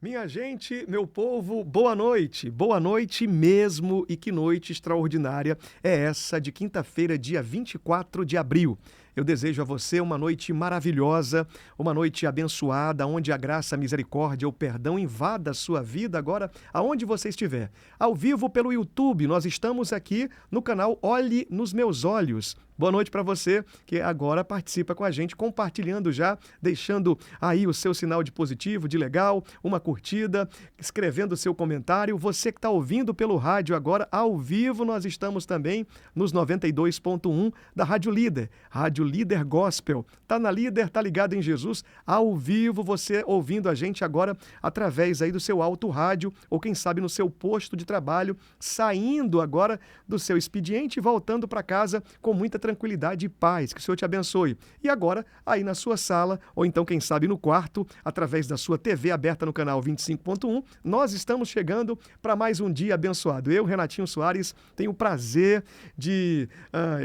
Minha gente, meu povo, boa noite mesmo, e que noite extraordinária é essa de quinta-feira, dia 24 de abril. Eu desejo a você uma noite maravilhosa, uma noite abençoada, onde a graça, a misericórdia, o perdão invada a sua vida agora, aonde você estiver. Ao vivo pelo YouTube, nós estamos aqui no canal Olhe nos Meus Olhos. Boa noite para você que agora participa com a gente, compartilhando já, deixando aí o seu sinal de positivo, de legal, uma curtida, escrevendo o seu comentário. Você que está ouvindo pelo rádio agora, ao vivo, nós estamos também nos 92.1 da Rádio Líder Gospel. Tá na Líder, tá ligado em Jesus, ao vivo, você ouvindo a gente agora através aí do seu alto rádio, ou quem sabe no seu posto de trabalho, saindo agora do seu expediente e voltando para casa com muita tranquilidade e paz. Que o Senhor te abençoe. E agora, aí na sua sala, ou então, quem sabe, no quarto, através da sua TV aberta no canal 25.1, nós estamos chegando para mais um dia abençoado. Eu, Renatinho Soares, tenho o prazer de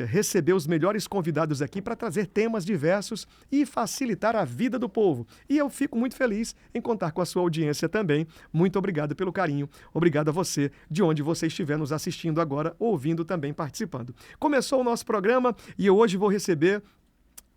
receber os melhores convidados aqui para trazer temas diversos e facilitar a vida do povo. E eu fico muito feliz em contar com a sua audiência também. Muito obrigado pelo carinho. Obrigado a você, de onde você estiver nos assistindo agora, ouvindo também, participando. Começou o nosso programa e eu hoje vou receber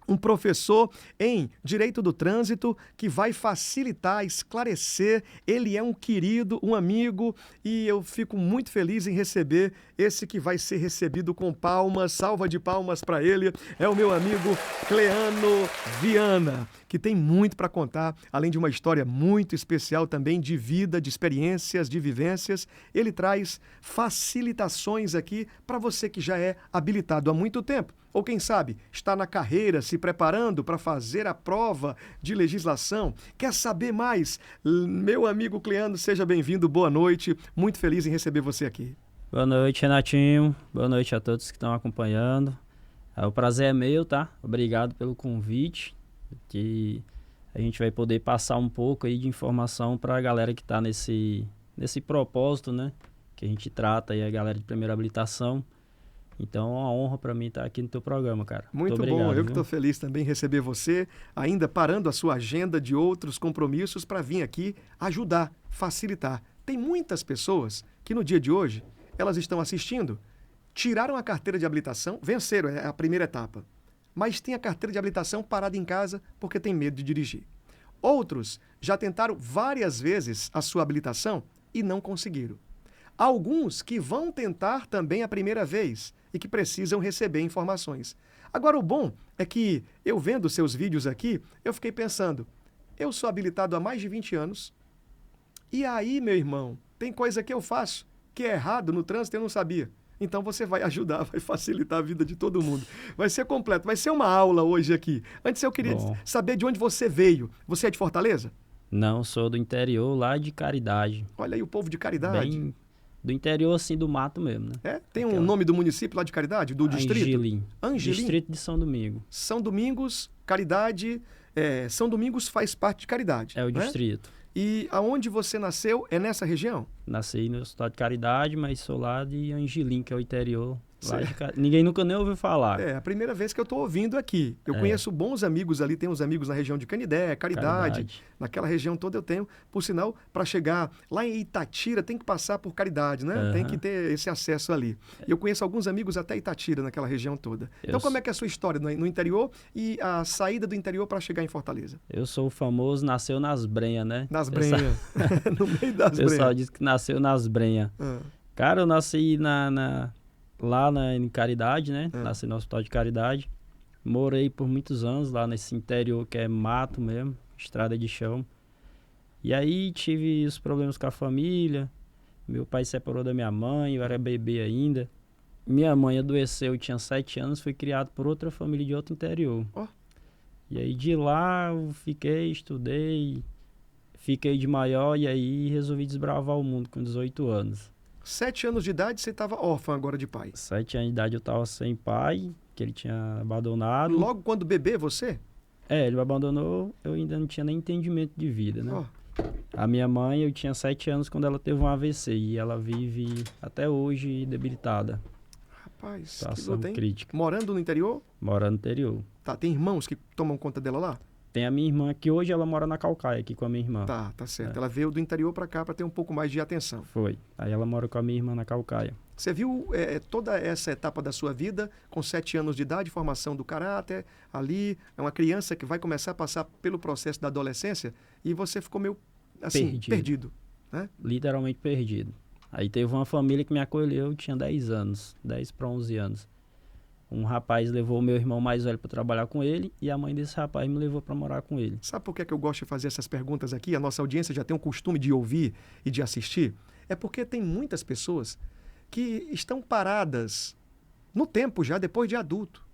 um professor em Direito do Trânsito que vai facilitar, esclarecer. Ele é um querido, um amigo, e eu fico muito feliz em receber esse que vai ser recebido com palmas, salva de palmas para ele. É o meu amigo Cleano Viana, que tem muito para contar, além de uma história muito especial também de vida, de experiências, de vivências. Ele traz facilitações aqui para você que já é habilitado há muito tempo, ou quem sabe está na carreira, se preparando para fazer a prova de legislação. Quer saber mais? Meu amigo Cleano, seja bem-vindo, boa noite, muito feliz em receber você aqui. Boa noite, Renatinho, boa noite a todos que estão acompanhando. O prazer é meu, tá? Obrigado pelo convite, que a gente vai poder passar um pouco aí de informação para a galera que está nesse propósito, né? Que a gente trata aí a galera de primeira habilitação. Então é uma honra para mim estar aqui no teu programa, cara. Muito obrigado, bom, eu viu? que estou feliz também em receber você, ainda parando a sua agenda de outros compromissos para vir aqui ajudar, facilitar. Tem muitas pessoas que no dia de hoje, elas estão assistindo, tiraram a carteira de habilitação, venceram, é a primeira etapa, mas tem a carteira de habilitação parada em casa porque tem medo de dirigir. Outros já tentaram várias vezes a sua habilitação e não conseguiram. Alguns que vão tentar também a primeira vez e que precisam receber informações. Agora, o bom é que eu vendo seus vídeos aqui, eu fiquei pensando, eu sou habilitado há mais de 20 anos, e aí, meu irmão, tem coisa que eu faço que é errado no trânsito e eu não sabia. Então você vai ajudar, vai facilitar a vida de todo mundo. Vai ser completo, vai ser uma aula hoje aqui. Antes eu queria saber de onde você veio. Você é de Fortaleza? Não, sou do interior, lá de Caridade. Olha aí o povo de Caridade. Bem do interior, assim, do mato mesmo, né? É? Tem um nome do município lá de Caridade? Do distrito? Angelim. Angelim? Distrito de São Domingo. São Domingos, Caridade. São Domingos faz parte de Caridade. É o né? distrito. E aonde você nasceu é nessa região? Nasci no estado de Caridade, mas sou lá de Angelim, que é o interior. Ninguém nunca nem ouviu falar. É a primeira vez que eu estou ouvindo aqui. Eu conheço bons amigos ali, tem uns amigos na região de Canidé, Caridade. Naquela região toda eu tenho. Por sinal, para chegar lá em Itatira, tem que passar por Caridade, né? Tem que ter esse acesso ali. E eu conheço alguns amigos até Itatira, naquela região toda. Então, como é que é a sua história no interior e a saída do interior para chegar em Fortaleza? Eu sou o famoso nasceu nas brenhas, né? Nas brenhas. No meio das brenhas. O pessoal diz que nasceu nas brenhas. Cara, eu nasci lá em Caridade, né? Nasci no Hospital de Caridade. Morei por muitos anos lá nesse interior que é mato mesmo, estrada de chão. E aí tive os problemas com a família. Meu pai separou da minha mãe, eu era bebê ainda. Minha mãe adoeceu, eu tinha 7 anos, fui criado por outra família de outro interior. E aí de lá eu fiquei, estudei, fiquei de maior e aí resolvi desbravar o mundo com 18 anos. 7 anos de idade, você estava órfão agora de pai. 7 anos de idade eu estava sem pai, que ele tinha abandonado. Logo quando bebê, você? Ele me abandonou, eu ainda não tinha nem entendimento de vida, né? A minha mãe, eu tinha 7 anos quando ela teve um AVC e ela vive até hoje debilitada. Rapaz, situação crítica. Morando no interior? Mora no interior. Tá, tem irmãos que tomam conta dela lá? Tem a minha irmã, que hoje ela mora na Caucaia, aqui com a minha irmã. Tá certo. Ela veio do interior para cá para ter um pouco mais de atenção. Foi. Aí ela mora com a minha irmã na Caucaia. Você viu toda essa etapa da sua vida, com 7 anos de idade, formação do caráter, ali, é uma criança que vai começar a passar pelo processo da adolescência e você ficou meio, assim, perdido, né? Literalmente perdido. Aí teve uma família que me acolheu, eu tinha 10 anos, 10 para 11 anos. Um rapaz levou o meu irmão mais velho para trabalhar com ele e a mãe desse rapaz me levou para morar com ele. Sabe por que eu gosto de fazer essas perguntas aqui? A nossa audiência já tem um costume de ouvir e de assistir. É porque tem muitas pessoas que estão paradas no tempo já, depois de adulto,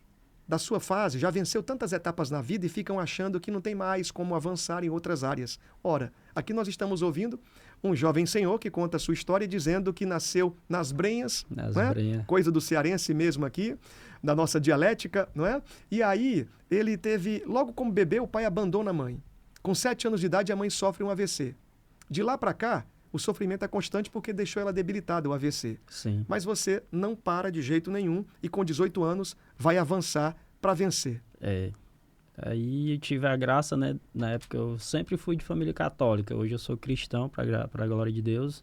da sua fase, já venceu tantas etapas na vida e ficam achando que não tem mais como avançar em outras áreas. Ora, aqui nós estamos ouvindo um jovem senhor que conta a sua história dizendo que nasceu nas Brenhas, né? Coisa do cearense mesmo aqui, da nossa dialética, não é? E aí ele teve, logo como bebê, o pai abandona a mãe. Com 7 anos de idade, a mãe sofre um AVC. De lá para cá, o sofrimento é constante porque deixou ela debilitada, o AVC. Sim. Mas você não para de jeito nenhum e com 18 anos vai avançar para vencer. Aí eu tive a graça, né? Na época eu sempre fui de família católica. Hoje eu sou cristão, para a glória de Deus.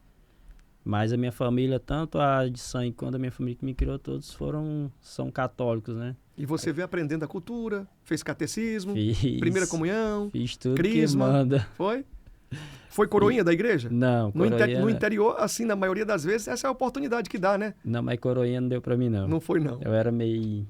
Mas a minha família, tanto a de sangue quanto a minha família que me criou, todos são católicos, né? E você veio aprendendo a cultura, fez catecismo, primeira comunhão, fiz tudo crisma, que manda. Foi? Foi coroinha da igreja? Não, coroinha... No interior, assim, na maioria das vezes, essa é a oportunidade que dá, né? Não, mas coroinha não deu pra mim, não. Não foi, não. Eu era meio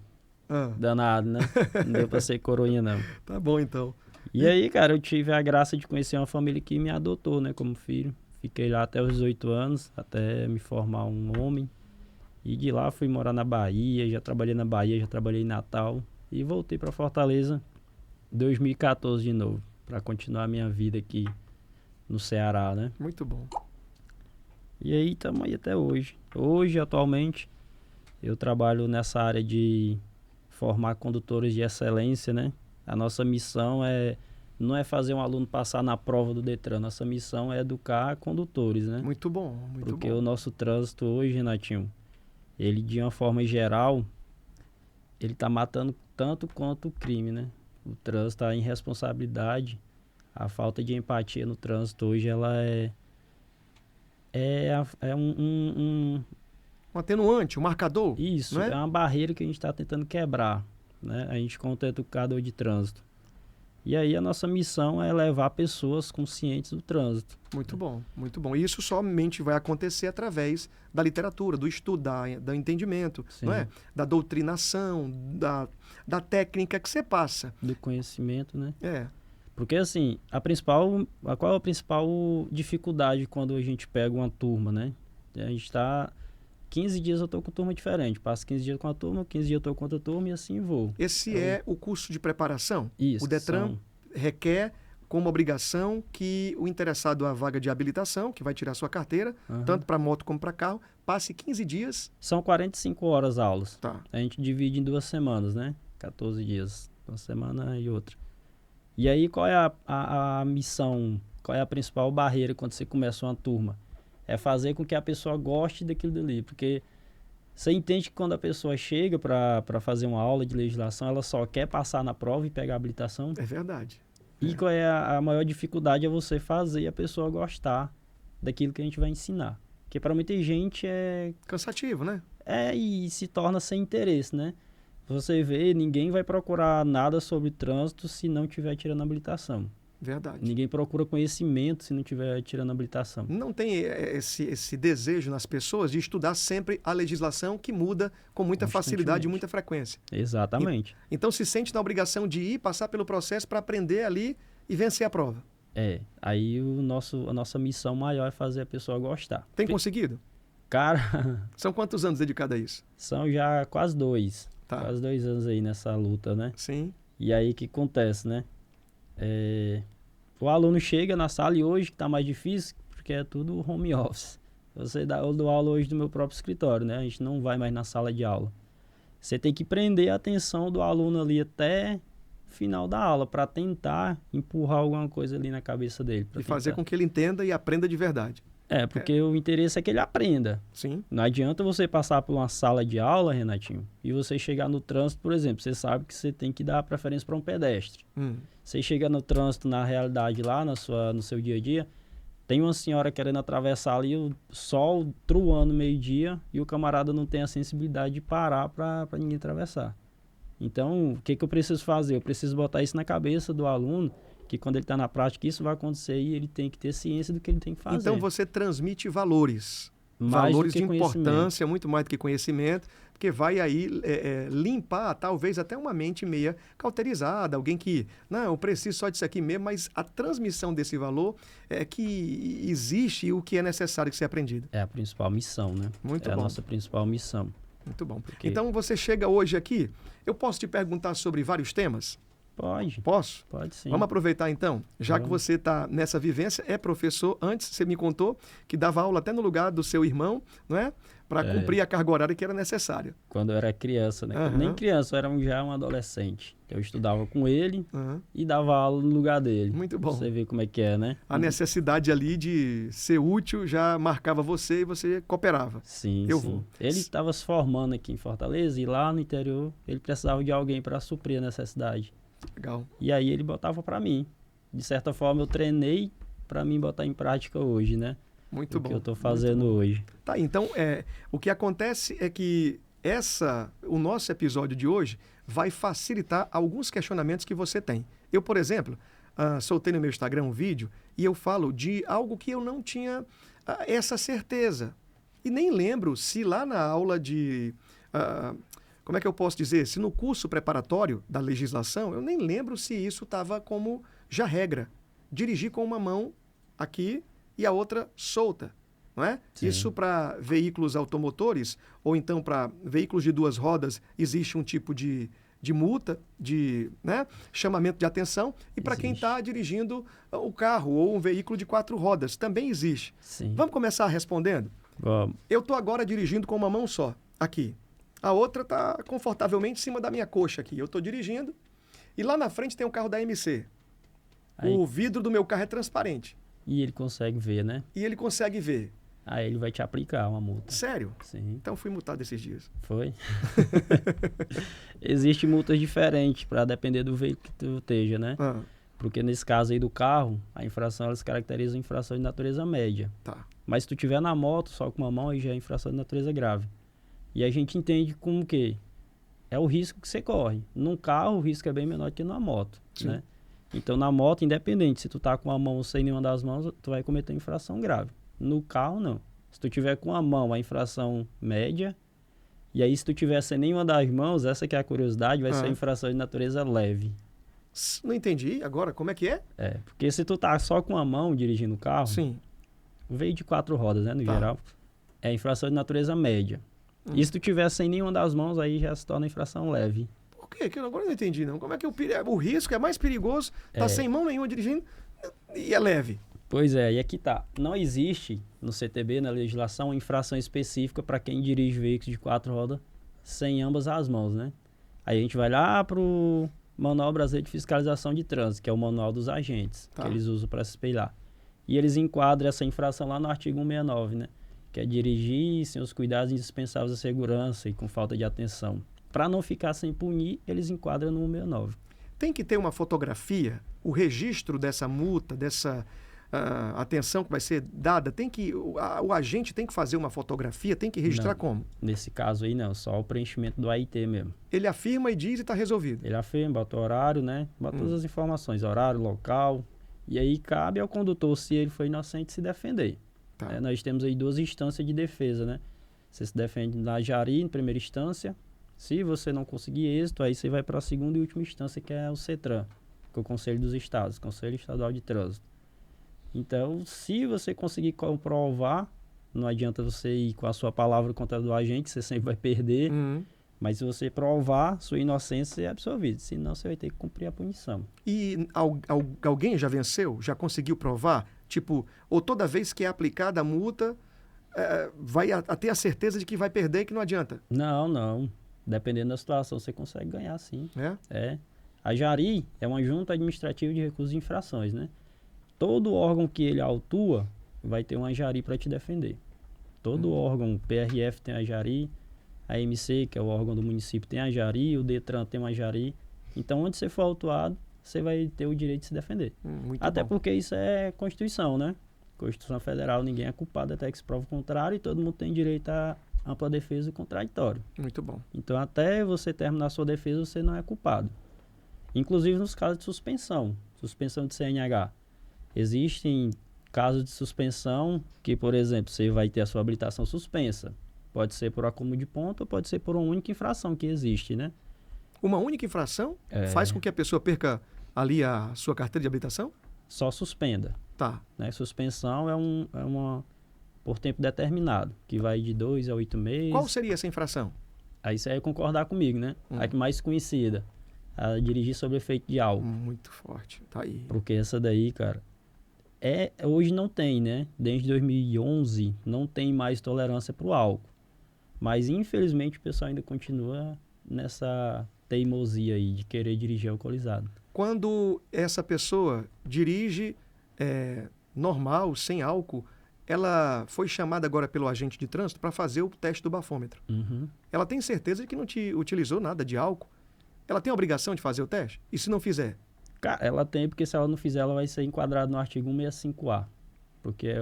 danado, né? Não deu pra ser coroinha, não. Tá bom, então. E aí, cara, eu tive a graça de conhecer uma família que me adotou, né, como filho. Fiquei lá até os 18 anos, até me formar um homem. E de lá fui morar na Bahia, já trabalhei na Bahia, já trabalhei em Natal. E voltei pra Fortaleza em 2014 de novo, pra continuar a minha vida aqui no Ceará, né? Muito bom. E aí estamos aí até hoje. Hoje, atualmente, eu trabalho nessa área de formar condutores de excelência, né? A nossa missão não é fazer um aluno passar na prova do Detran. Nossa missão é educar condutores, né? Muito bom, muito bom. Porque o nosso trânsito hoje, Renatinho, ele de uma forma geral, ele está matando tanto quanto o crime, né? O trânsito, a irresponsabilidade, a falta de empatia no trânsito hoje, ela um atenuante, um marcador. Isso, é uma barreira que a gente está tentando quebrar, né? A gente conta educador de trânsito. E aí a nossa missão é levar pessoas conscientes do trânsito. Muito bom, muito bom. E isso somente vai acontecer através da literatura, do estudo, do entendimento, não é? Da doutrinação, da técnica que você passa. Do conhecimento, né? Porque assim, qual é a principal dificuldade quando a gente pega uma turma, né? A gente está... 15 dias eu estou com turma diferente. Passo 15 dias com a turma, 15 dias eu estou com outra turma e assim vou. Esse é o curso de preparação? Isso. O Detran requer como obrigação que o interessado à vaga de habilitação, que vai tirar sua carteira, tanto para moto como para carro, passe 15 dias. São 45 horas aulas. Tá. A gente divide em 2 semanas, né? 14 dias. Uma semana e outra. E aí qual é a missão, qual é a principal barreira quando você começa uma turma? É fazer com que a pessoa goste daquilo dali, porque você entende que quando a pessoa chega para fazer uma aula de legislação, ela só quer passar na prova e pegar a habilitação. É verdade. E qual é a maior dificuldade é você fazer a pessoa gostar daquilo que a gente vai ensinar. Porque para muita gente é... cansativo, né? E se torna sem interesse, né? Você vê, ninguém vai procurar nada sobre trânsito se não estiver tirando a habilitação. Verdade. Ninguém procura conhecimento se não estiver tirando a habilitação. Não tem esse desejo nas pessoas de estudar sempre a legislação que muda com muita facilidade e muita frequência. Exatamente. Então se sente na obrigação de ir, passar pelo processo para aprender ali e vencer a prova. Aí a nossa missão maior é fazer a pessoa gostar. Tem conseguido? Cara... São quantos anos dedicados a isso? São já quase 2. Tá. Quase 2 anos aí nessa luta, né? Sim. E aí o que acontece, né? O aluno chega na sala e hoje que está mais difícil, porque é tudo home office. Eu dou aula hoje do meu próprio escritório, né? A gente não vai mais na sala de aula. Você tem que prender a atenção do aluno ali até o final da aula, para tentar empurrar alguma coisa ali na cabeça dele. E fazer com que ele entenda e aprenda de verdade. Porque o interesse é que ele aprenda. Sim. Não adianta você passar por uma sala de aula, Renatinho, e você chegar no trânsito, por exemplo, você sabe que você tem que dar preferência para um pedestre. Você chega no trânsito, na realidade lá, no seu dia a dia, tem uma senhora querendo atravessar ali, o sol truando meio-dia, e o camarada não tem a sensibilidade de parar para ninguém atravessar. Então, o que eu preciso fazer? Eu preciso botar isso na cabeça do aluno, que quando ele está na prática isso vai acontecer e ele tem que ter ciência do que ele tem que fazer. Então você transmite valores. Mais valores do que de importância, muito mais do que conhecimento, porque vai aí limpar talvez até uma mente meia cauterizada, alguém que, não, eu preciso só disso aqui mesmo, mas a transmissão desse valor é que existe e o que é necessário que seja aprendido. É a principal missão, né? Muito bom. É a bom. nossa principal missão. Muito bom. Porque... Então você chega hoje aqui, eu posso te perguntar sobre vários temas? Pode. Posso? Pode sim. Vamos aproveitar então, já que você está nessa vivência, é professor, antes você me contou que dava aula até no lugar do seu irmão, não é? Para cumprir a carga horária que era necessária. Quando eu era criança, né? Nem criança, eu era já um adolescente. Eu estudava com ele e dava aula no lugar dele. Muito bom. Você vê como é que é, né? A necessidade ali de ser útil já marcava você e você cooperava. Sim, sim. Ele estava se formando aqui em Fortaleza e lá no interior ele precisava de alguém para suprir a necessidade. Legal. E aí ele botava para mim. De certa forma eu treinei para mim botar em prática hoje, né? Muito bom. O que eu estou fazendo hoje. Tá, então o que acontece é que o nosso episódio de hoje vai facilitar alguns questionamentos que você tem. Eu, por exemplo, soltei no meu Instagram um vídeo e eu falo de algo que eu não tinha essa certeza. E nem lembro se lá na aula de... como é que eu posso dizer? Se no curso preparatório da legislação, eu nem lembro se isso estava como já regra. Dirigir com uma mão aqui e a outra solta, não é? Sim. Isso para veículos automotores ou então para veículos de duas rodas existe um tipo de multa, de chamamento de atenção, e para quem está dirigindo o carro ou um veículo de 4 rodas também existe. Sim. Vamos começar respondendo? Vamos. Eu estou agora dirigindo com uma mão só, aqui. A outra está confortavelmente em cima da minha coxa aqui. Eu estou dirigindo e lá na frente tem um carro da MC. Aí... O vidro do meu carro é transparente. E ele consegue ver, né? E ele consegue ver. Aí ele vai te aplicar uma multa. Sério? Sim. Então fui multado esses dias. Foi? Existem multas diferentes para depender do veículo que tu esteja, né? Porque nesse caso aí do carro, a infração ela se caracteriza em infração de natureza média. Tá. Mas se tu tiver na moto só com uma mão, aí já é infração de natureza grave. E a gente entende como que é o risco que você corre. Num carro, o risco é bem menor que numa moto, Sim. né? Então, na moto, independente, se tu tá com a mão sem nenhuma das mãos, tu vai cometer infração grave. No carro, não. Se tu tiver com a mão, a infração média, e aí se tu tiver sem nenhuma das mãos, essa que é a curiosidade, vai ser a infração de natureza leve. Não entendi. Agora, como é que é? Porque se tu tá só com a mão dirigindo o carro, sim, veio de 4 rodas, né, no geral, é infração de natureza média. E se tu tiver sem nenhuma das mãos, aí já se torna infração leve. Por quê? Que agora eu não entendi, não. Como é que o risco é mais perigoso, tá sem mão nenhuma dirigindo e é leve? Pois é, e aqui tá. Não existe no CTB, na legislação, infração específica para quem dirige veículos de 4 rodas sem ambas as mãos, né? Aí a gente vai lá pro Manual Brasileiro de Fiscalização de Trânsito, que é o manual dos agentes, que eles usam para se espelhar. E eles enquadram essa infração lá no artigo 169, né? Que é dirigir sem os cuidados indispensáveis à segurança e com falta de atenção. Para não ficar sem punir, eles enquadram no 169. Tem que ter uma fotografia, o registro dessa multa, dessa atenção que vai ser dada, o agente tem que fazer uma fotografia, tem que registrar como? Nesse caso aí não, só o preenchimento do AIT mesmo. Ele afirma e diz e está resolvido? Ele afirma, bota o horário, né? Bota todas as informações, horário, local. E aí cabe ao condutor, se ele foi inocente, se defender. Tá. Nós temos aí 2 instâncias de defesa, né? Você se defende na Jari, em primeira instância. Se você não conseguir êxito, aí você vai para a segunda e última instância, que é o CETRAN, que é o Conselho dos Estados, Conselho Estadual de Trânsito. Então, se você conseguir comprovar, não adianta você ir com a sua palavra contra a do agente, você sempre vai perder. Mas se você provar sua inocência, você é absolvido. Senão, você vai ter que cumprir a punição. E alguém já venceu? Já conseguiu provar? Tipo, ou toda vez que é aplicada a multa, vai ter a certeza de que vai perder e que não adianta? Não. Dependendo da situação, você consegue ganhar, sim. A Jari é uma junta administrativa de recursos e infrações, né? Todo órgão que ele autua, vai ter uma jari para te defender. Todo órgão, PRF tem a jari, a MC, que é o órgão do município, tem a jari, o Detran tem uma jari. Então, onde você for autuado, você vai ter o direito de se defender. Até porque isso é Constituição, né? Constituição Federal, ninguém é culpado até que se prove o contrário e todo mundo tem direito a ampla defesa e contraditório. Muito bom. Então, até você terminar a sua defesa, você não é culpado. Inclusive nos casos de suspensão de CNH. Existem casos de suspensão que, por exemplo, você vai ter a sua habilitação suspensa. Pode ser por acúmulo de ponto ou pode ser por uma única infração que existe, né? Uma única infração faz com que a pessoa perca ali a sua carteira de habilitação? Só suspenda. Tá. Né? Suspensão é uma por tempo determinado, que vai de 2 a 8 meses. Qual seria essa infração? Aí você vai concordar comigo, né? A que mais conhecida. A dirigir sob efeito de álcool. Muito forte. Tá aí. Porque essa daí, cara, hoje não tem, né? Desde 2011 não tem mais tolerância para o álcool. Mas, infelizmente, o pessoal ainda continua nessa teimosia aí de querer dirigir alcoolizado. Quando essa pessoa dirige normal, sem álcool, ela foi chamada agora pelo agente de trânsito para fazer o teste do bafômetro. Ela tem certeza de que não te utilizou nada de álcool? Ela tem a obrigação de fazer o teste? E se não fizer? Cara, ela tem, porque se ela não fizer, ela vai ser enquadrada no artigo 165A, porque é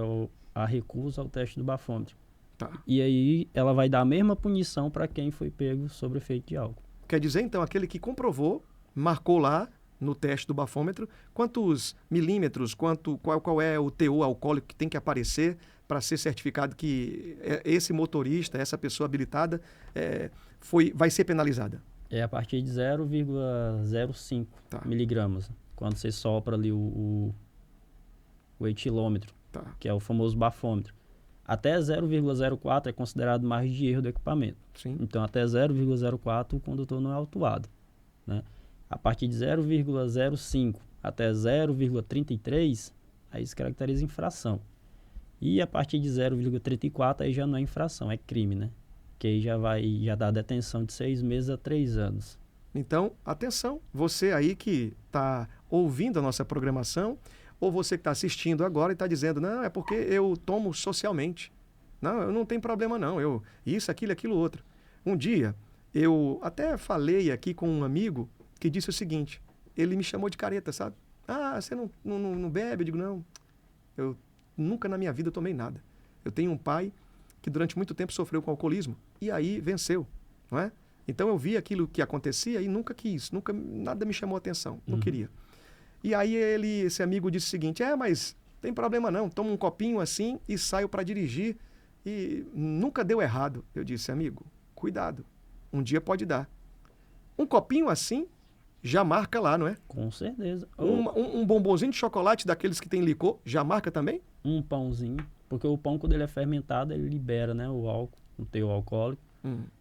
a recusa ao teste do bafômetro. Tá. E aí ela vai dar a mesma punição para quem foi pego sob efeito de álcool. Quer dizer, então, aquele que comprovou, marcou lá no teste do bafômetro, quantos milímetros, qual é o teor alcoólico que tem que aparecer para ser certificado que esse motorista, essa pessoa habilitada, vai ser penalizada? É a partir de 0,05 miligramas, quando você sopra ali o etilômetro, que é o famoso bafômetro. Até 0,04 é considerado margem de erro do equipamento. Sim. Então, até 0,04 o condutor não é autuado, né? A partir de 0,05 até 0,33, aí se caracteriza infração. E a partir de 0,34 aí já não é infração, é crime, né? Que aí já dá detenção de 6 meses a 3 anos. Então, atenção, você aí que está ouvindo a nossa programação, ou você que está assistindo agora e está dizendo, não, é porque eu tomo socialmente. Não, eu não tenho problema não, isso, aquilo, outro. Um dia, eu até falei aqui com um amigo que disse o seguinte, ele me chamou de careta, sabe? Ah, você não bebe? Eu digo, não, eu nunca na minha vida tomei nada. Eu tenho um pai que durante muito tempo sofreu com alcoolismo e aí venceu, não é? Então eu vi aquilo que acontecia e nunca quis, nada me chamou a atenção, não queria. E aí esse amigo disse o seguinte, mas tem problema não, toma um copinho assim e saio para dirigir e nunca deu errado. Eu disse, amigo, cuidado, um dia pode dar. Um copinho assim já marca lá, não é? Com certeza. Um bombonzinho de chocolate daqueles que tem licor já marca também? Um pãozinho, porque o pão quando ele é fermentado ele libera, né, o álcool, o teor alcoólico.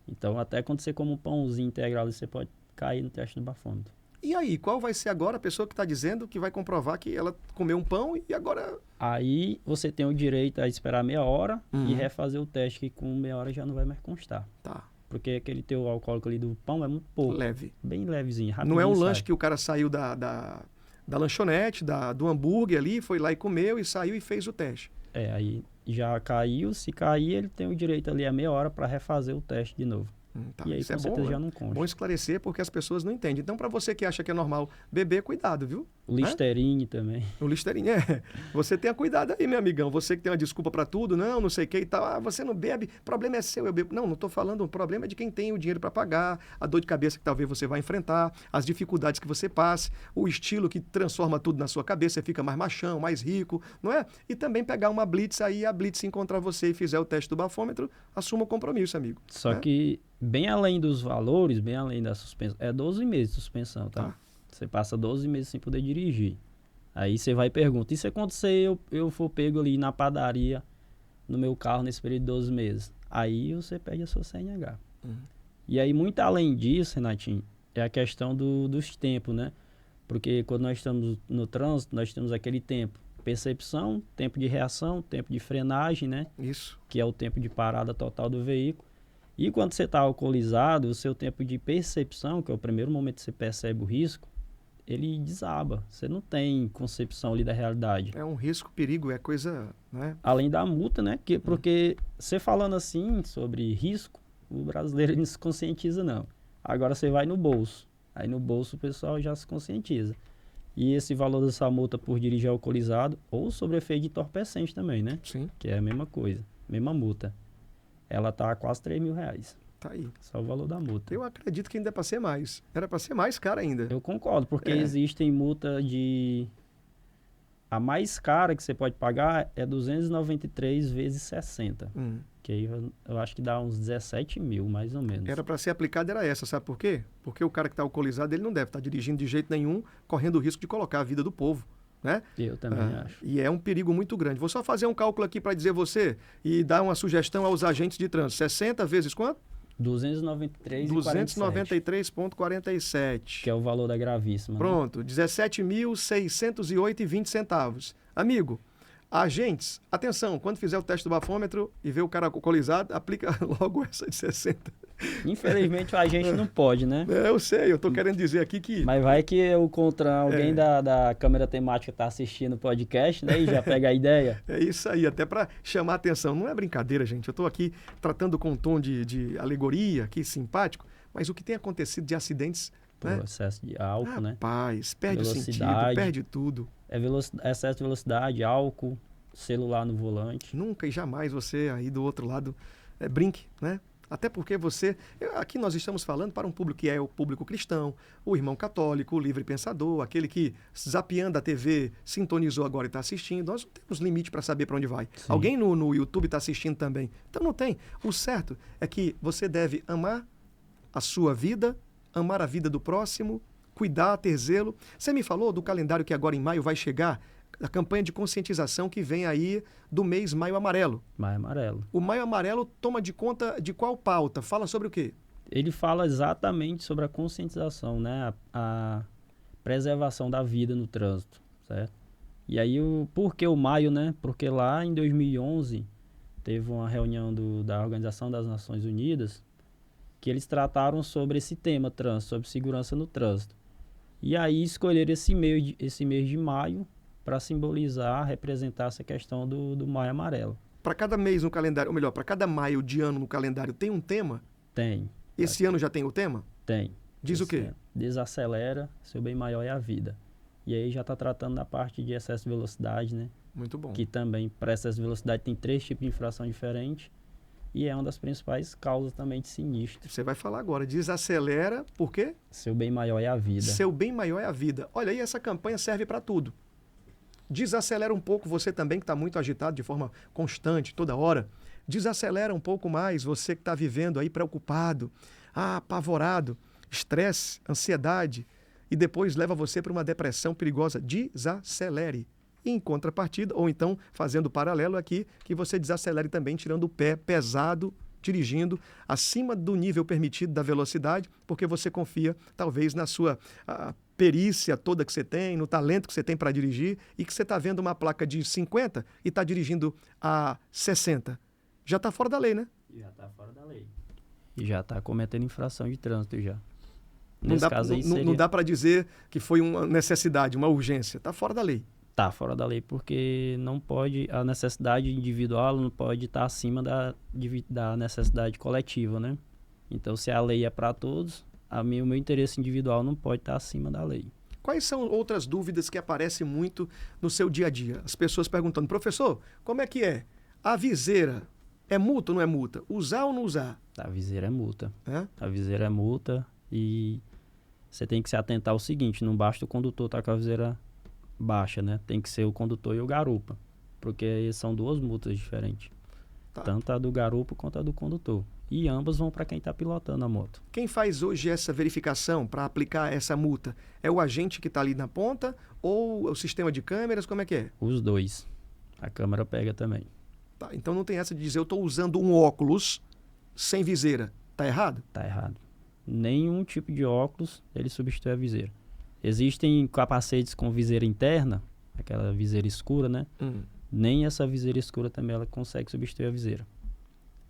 Então até quando você come um pãozinho integral você pode cair no teste do bafômetro. E aí, qual vai ser agora a pessoa que está dizendo que vai comprovar que ela comeu um pão e agora... Aí você tem o direito a esperar meia hora e refazer o teste, que com meia hora já não vai mais constar. Tá. Porque aquele teu alcoólico ali do pão é muito pouco. Leve. Bem levezinho, rapidinho. Não é um sai. lanche que o cara saiu da lanchonete, do hambúrguer ali, foi lá e comeu e saiu e fez o teste. Aí já caiu, se cair ele tem o direito ali a meia hora para refazer o teste de novo. Tá. E aí Isso com certeza bom, já não consta. Bom esclarecer porque as pessoas não entendem. Então, para você que acha que é normal beber, cuidado, viu? O Listerine também. O Listerine, Você tenha cuidado aí, meu amigão. Você que tem uma desculpa para tudo, não sei o que e tal. Você não bebe, o problema é seu, eu bebo. Não estou falando, o problema é de quem tem o dinheiro para pagar, a dor de cabeça que talvez você vai enfrentar, as dificuldades que você passe, o estilo que transforma tudo na sua cabeça, você fica mais machão, mais rico, não é? E também pegar uma blitz aí, a blitz encontrar você e fizer o teste do bafômetro, assuma o compromisso, amigo. Só que bem além dos valores, bem além da suspensão, é 12 meses de suspensão, tá? Você passa 12 meses sem poder dirigir. Aí você vai e pergunta, e se acontecer eu for pego ali na padaria, no meu carro, nesse período de 12 meses? Aí você perde a sua CNH. E aí, muito além disso, Renatinho, é a questão dos tempos, né? Porque quando nós estamos no trânsito, nós temos aquele tempo. Percepção, tempo de reação, tempo de frenagem, né? Isso. Que é o tempo de parada total do veículo. E quando você está alcoolizado, o seu tempo de percepção, que é o primeiro momento que você percebe o risco, ele desaba. Você não tem concepção ali da realidade. É um risco, perigo, é coisa, né? Além da multa, né? Porque você falando assim sobre risco, o brasileiro ele não se conscientiza, não. Agora você vai no bolso. Aí no bolso o pessoal já se conscientiza. E esse valor dessa multa por dirigir alcoolizado ou sobre efeito de entorpecente também, né? Sim. Que é a mesma coisa, mesma multa. Ela tá a quase R$3.000. Tá aí. Só o valor da multa. Eu acredito que ainda é para ser mais. Era para ser mais cara ainda. Eu concordo, porque existem multa de... A mais cara que você pode pagar é 293 vezes 60. Que aí eu acho que dá uns 17 mil, mais ou menos. Era para ser aplicada, era essa, sabe por quê? Porque o cara que está alcoolizado, ele não deve estar dirigindo de jeito nenhum, correndo o risco de colocar a vida do povo, né? Eu também acho. E é um perigo muito grande. Vou só fazer um cálculo aqui para dizer você e dar uma sugestão aos agentes de trânsito. 60 vezes quanto? 293,47. Que é o valor da gravíssima. Pronto, né? 17.608,20. Amigo, agentes, atenção, quando fizer o teste do bafômetro e ver o cara alcoolizado, aplica logo essa de 60. Infelizmente o agente não pode, né? Eu sei, eu tô querendo dizer aqui que... Mas vai que eu contra alguém da câmera temática tá assistindo o podcast, né? E já pega a ideia. É isso aí, até para chamar a atenção. Não é brincadeira, gente. Eu tô aqui tratando com um tom de alegoria, aqui simpático, mas o que tem acontecido de acidentes... Por excesso de álcool, né? Rapaz, perde o sentido, perde tudo. Excesso de velocidade, álcool, celular no volante. Nunca e jamais você aí do outro lado brinque, né? Até porque aqui nós estamos falando para um público que é o público cristão, o irmão católico, o livre pensador, aquele que zapeando a TV sintonizou agora e está assistindo. Nós não temos limite para saber para onde vai. Sim. Alguém no YouTube está assistindo também. Então não tem. O certo é que você deve amar a sua vida, amar a vida do próximo, cuidar, ter zelo. Você me falou do calendário que agora em maio vai chegar, a campanha de conscientização que vem aí do mês Maio Amarelo. Maio Amarelo. O Maio Amarelo toma de conta de qual pauta? Fala sobre o quê? Ele fala exatamente sobre a conscientização, né? A preservação da vida no trânsito, certo? E aí, por que o maio, né? Porque lá em 2011 teve uma reunião da Organização das Nações Unidas que eles trataram sobre esse tema trânsito, sobre segurança no trânsito. E aí escolheram esse mês de maio para simbolizar, representar essa questão do Maio Amarelo. Para cada mês no calendário, ou melhor, para cada maio de ano no calendário, tem um tema? Tem. Esse ano já tem o tema? Tem. Diz o quê? Desacelera, seu bem maior é a vida. E aí já está tratando da parte de excesso de velocidade, né? Muito bom. Que também, para excesso de velocidade, tem 3 tipos de infração diferentes. E é uma das principais causas também de sinistro. Você vai falar agora. Desacelera, por quê? Seu bem maior é a vida. Seu bem maior é a vida. Olha aí, essa campanha serve para tudo. Desacelera um pouco você também, que está muito agitado de forma constante, toda hora. Desacelera um pouco mais você que está vivendo aí preocupado, apavorado, estresse, ansiedade, e depois leva você para uma depressão perigosa. Desacelere. E em contrapartida, ou então fazendo paralelo aqui, que você desacelere também, tirando o pé pesado, dirigindo acima do nível permitido da velocidade, porque você confia talvez na sua perícia toda que você tem, no talento que você tem para dirigir, e que você está vendo uma placa de 50 e está dirigindo a 60. Já está fora da lei, né? Já está fora da lei. E já está cometendo infração de trânsito já. Não dá para dizer que foi uma necessidade, uma urgência. Está fora da lei. Está fora da lei porque não pode, a necessidade individual não pode estar acima da necessidade coletiva, né? Então, se a lei é para todos, o meu interesse individual não pode estar acima da lei. Quais são outras dúvidas que aparecem muito no seu dia a dia? As pessoas perguntando, professor, como é que é? A viseira é multa ou não é multa? Usar ou não usar? A viseira é multa. É? A viseira é multa e você tem que se atentar ao seguinte, não basta o condutor estar com a viseira baixa, né? Tem que ser o condutor e o garupa, porque são 2 multas diferentes. Tá. Tanto a do garupa quanto a do condutor. E ambas vão para quem está pilotando a moto. Quem faz hoje essa verificação para aplicar essa multa? É o agente que está ali na ponta ou o sistema de câmeras? Como é que é? Os 2. A câmera pega também. Tá, então não tem essa de dizer eu estou usando um óculos sem viseira. Tá errado? Tá errado. Nenhum tipo de óculos ele substitui a viseira. Existem capacetes com viseira interna, aquela viseira escura, né? Nem essa viseira escura também ela consegue substituir a viseira.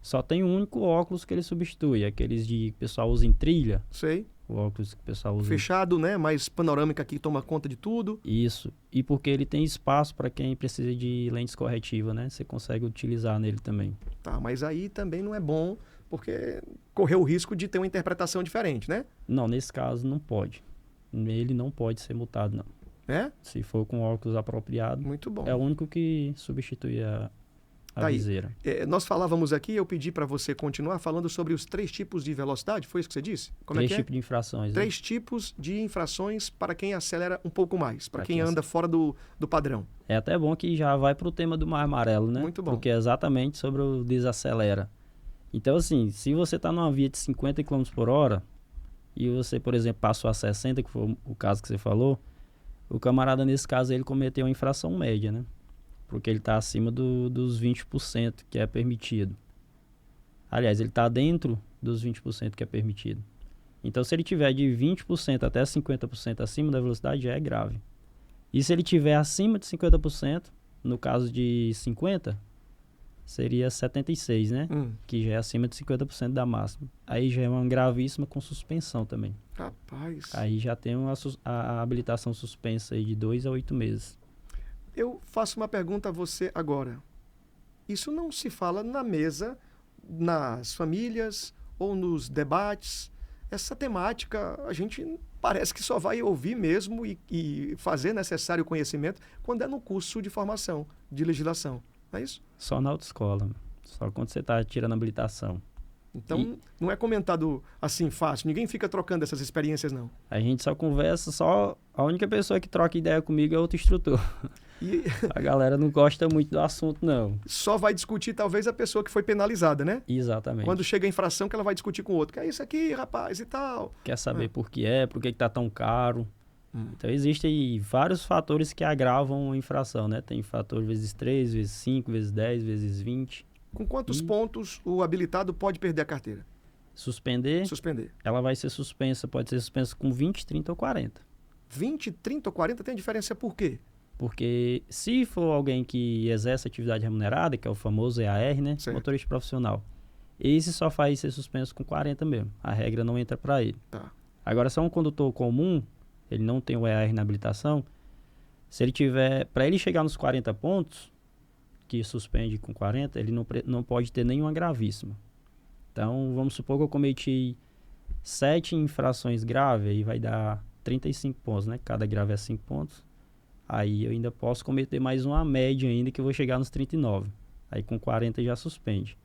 Só tem um único óculos que ele substitui, aqueles de que o pessoal usa em trilha. Sei. o óculos que o pessoal usa. Fechado, né? Mais panorâmica que toma conta de tudo. Isso. E porque ele tem espaço para quem precisa de lentes corretivas, né? Você consegue utilizar nele também. Tá, mas aí também não é bom, porque correu o risco de ter uma interpretação diferente, né? Não, nesse caso não pode. Ele não pode ser multado, não. É? Se for com óculos apropriado, Muito bom. é o único que substitui a Tá aí. viseira. Nós falávamos aqui, eu pedi para você continuar falando sobre os 3 tipos de velocidade, foi isso que você disse? Como é 3 que é? tipos de infrações. 3 tipos de infrações para quem acelera um pouco mais, para Pra quem quem anda fora do padrão. É até bom que já vai pro tema do Mar Amarelo, né? Muito bom. Porque é exatamente sobre o desacelera. Então, assim, se você tá numa via de 50 km por hora e você, por exemplo, passou a 60, que foi o caso que você falou, o camarada, nesse caso, ele cometeu uma infração média, né? Porque ele tá acima dos 20% que é permitido. Aliás, ele tá dentro dos 20% que é permitido. Então, se ele tiver de 20% até 50% acima da velocidade, já é grave. E se ele tiver acima de 50%, no caso de 50%, seria 76, né? Que já é acima de 50% da máxima. Aí já é uma gravíssima com suspensão também. Rapaz. Aí já tem a habilitação suspensa aí de 2 a 8 meses. Eu faço uma pergunta a você agora. Isso não se fala na mesa, nas famílias ou nos debates. Essa temática a gente parece que só vai ouvir mesmo e fazer necessário conhecimento quando é no curso de formação de legislação. Não é isso? Só na autoescola. Só quando você está tirando a habilitação. Então, não é comentado assim fácil. Ninguém fica trocando essas experiências, não. A gente só conversa, a única pessoa que troca ideia comigo é outro instrutor. E A galera não gosta muito do assunto, não. só vai discutir, talvez, a pessoa que foi penalizada, né? Exatamente. Quando chega a infração, que ela vai discutir com o outro. Que é isso aqui, rapaz, e tal. Quer saber por que tá tão caro. Então, existem vários fatores que agravam a infração, né? Tem fator vezes 3, vezes 5, vezes 10, vezes 20. Com quantos pontos o habilitado pode perder a carteira? Suspender, Suspender. ela vai ser suspensa, pode ser suspensa com 20, 30 ou 40. 20, 30 ou 40 tem diferença por quê? Porque se for alguém que exerce atividade remunerada, que é o famoso EAR, né? Certo. Motorista profissional, esse só faz ser suspenso com 40 mesmo. A regra não entra para ele. Tá. Agora, se é um condutor comum, ele não tem o EAR na habilitação, se ele tiver, para ele chegar nos 40 pontos, que suspende com 40, ele não pode ter nenhuma gravíssima. Então, vamos supor que eu cometi 7 infrações graves, aí vai dar 35 pontos, né? Cada grave é 5 pontos. Aí eu ainda posso cometer mais uma média ainda, que eu vou chegar nos 39. Aí com 40 já suspende.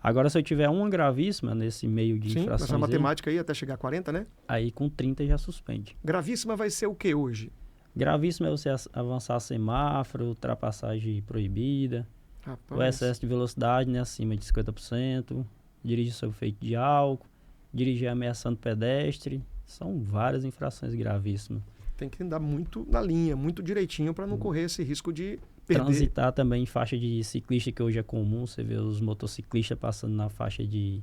Agora, se eu tiver uma gravíssima nesse meio de infrações... Sim, essa matemática aí até chegar a 40, né? Aí com 30 já suspende. Gravíssima vai ser o que hoje? Gravíssimo é você avançar semáforo, ultrapassagem proibida, Rapaz. o excesso de velocidade, né, acima de 50%, dirigir sob efeito de álcool, dirigir ameaçando pedestre. São várias infrações gravíssimas. Tem que andar muito na linha, muito direitinho para não correr esse risco de perder. Transitar também em faixa de ciclista, que hoje é comum, você vê os motociclistas passando na faixa de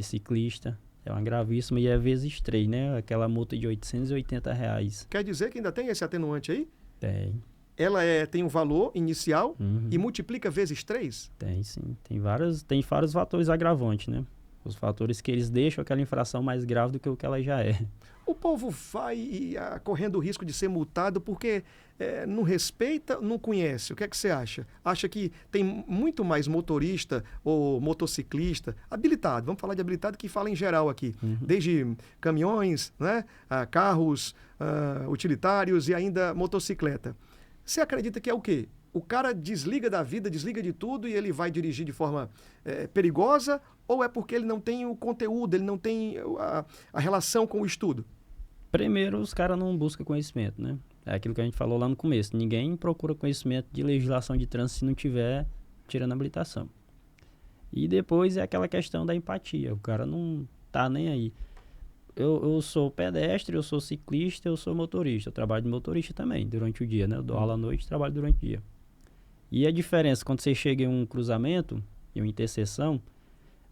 ciclista. É uma gravíssima e é vezes 3, né? Aquela multa de R$880. Quer dizer que ainda tem esse atenuante aí? Tem. Ela tem um valor inicial e multiplica vezes 3? Tem, sim. Tem vários fatores agravantes, né? Os fatores que eles deixam aquela infração mais grave do que o que ela já é. O povo vai correndo o risco de ser multado porque não respeita, não conhece. O que é que você acha? Acha que tem muito mais motorista ou motociclista habilitado, vamos falar de habilitado que fala em geral aqui, desde caminhões, né, carros utilitários e ainda motocicleta. Você acredita que é o quê? O cara desliga da vida, desliga de tudo e ele vai dirigir de forma perigosa, ou é porque ele não tem o conteúdo, ele não tem a relação com o estudo? Primeiro, os caras não buscam conhecimento, né? É aquilo que a gente falou lá no começo. Ninguém procura conhecimento de legislação de trânsito se não tiver tirando a habilitação. E depois é aquela questão da empatia. O cara não tá nem aí. Eu sou pedestre, eu sou ciclista, eu sou motorista. Eu trabalho de motorista também durante o dia, né? Eu dou aula à noite e trabalho durante o dia. E a diferença, quando você chega em um cruzamento, em uma interseção,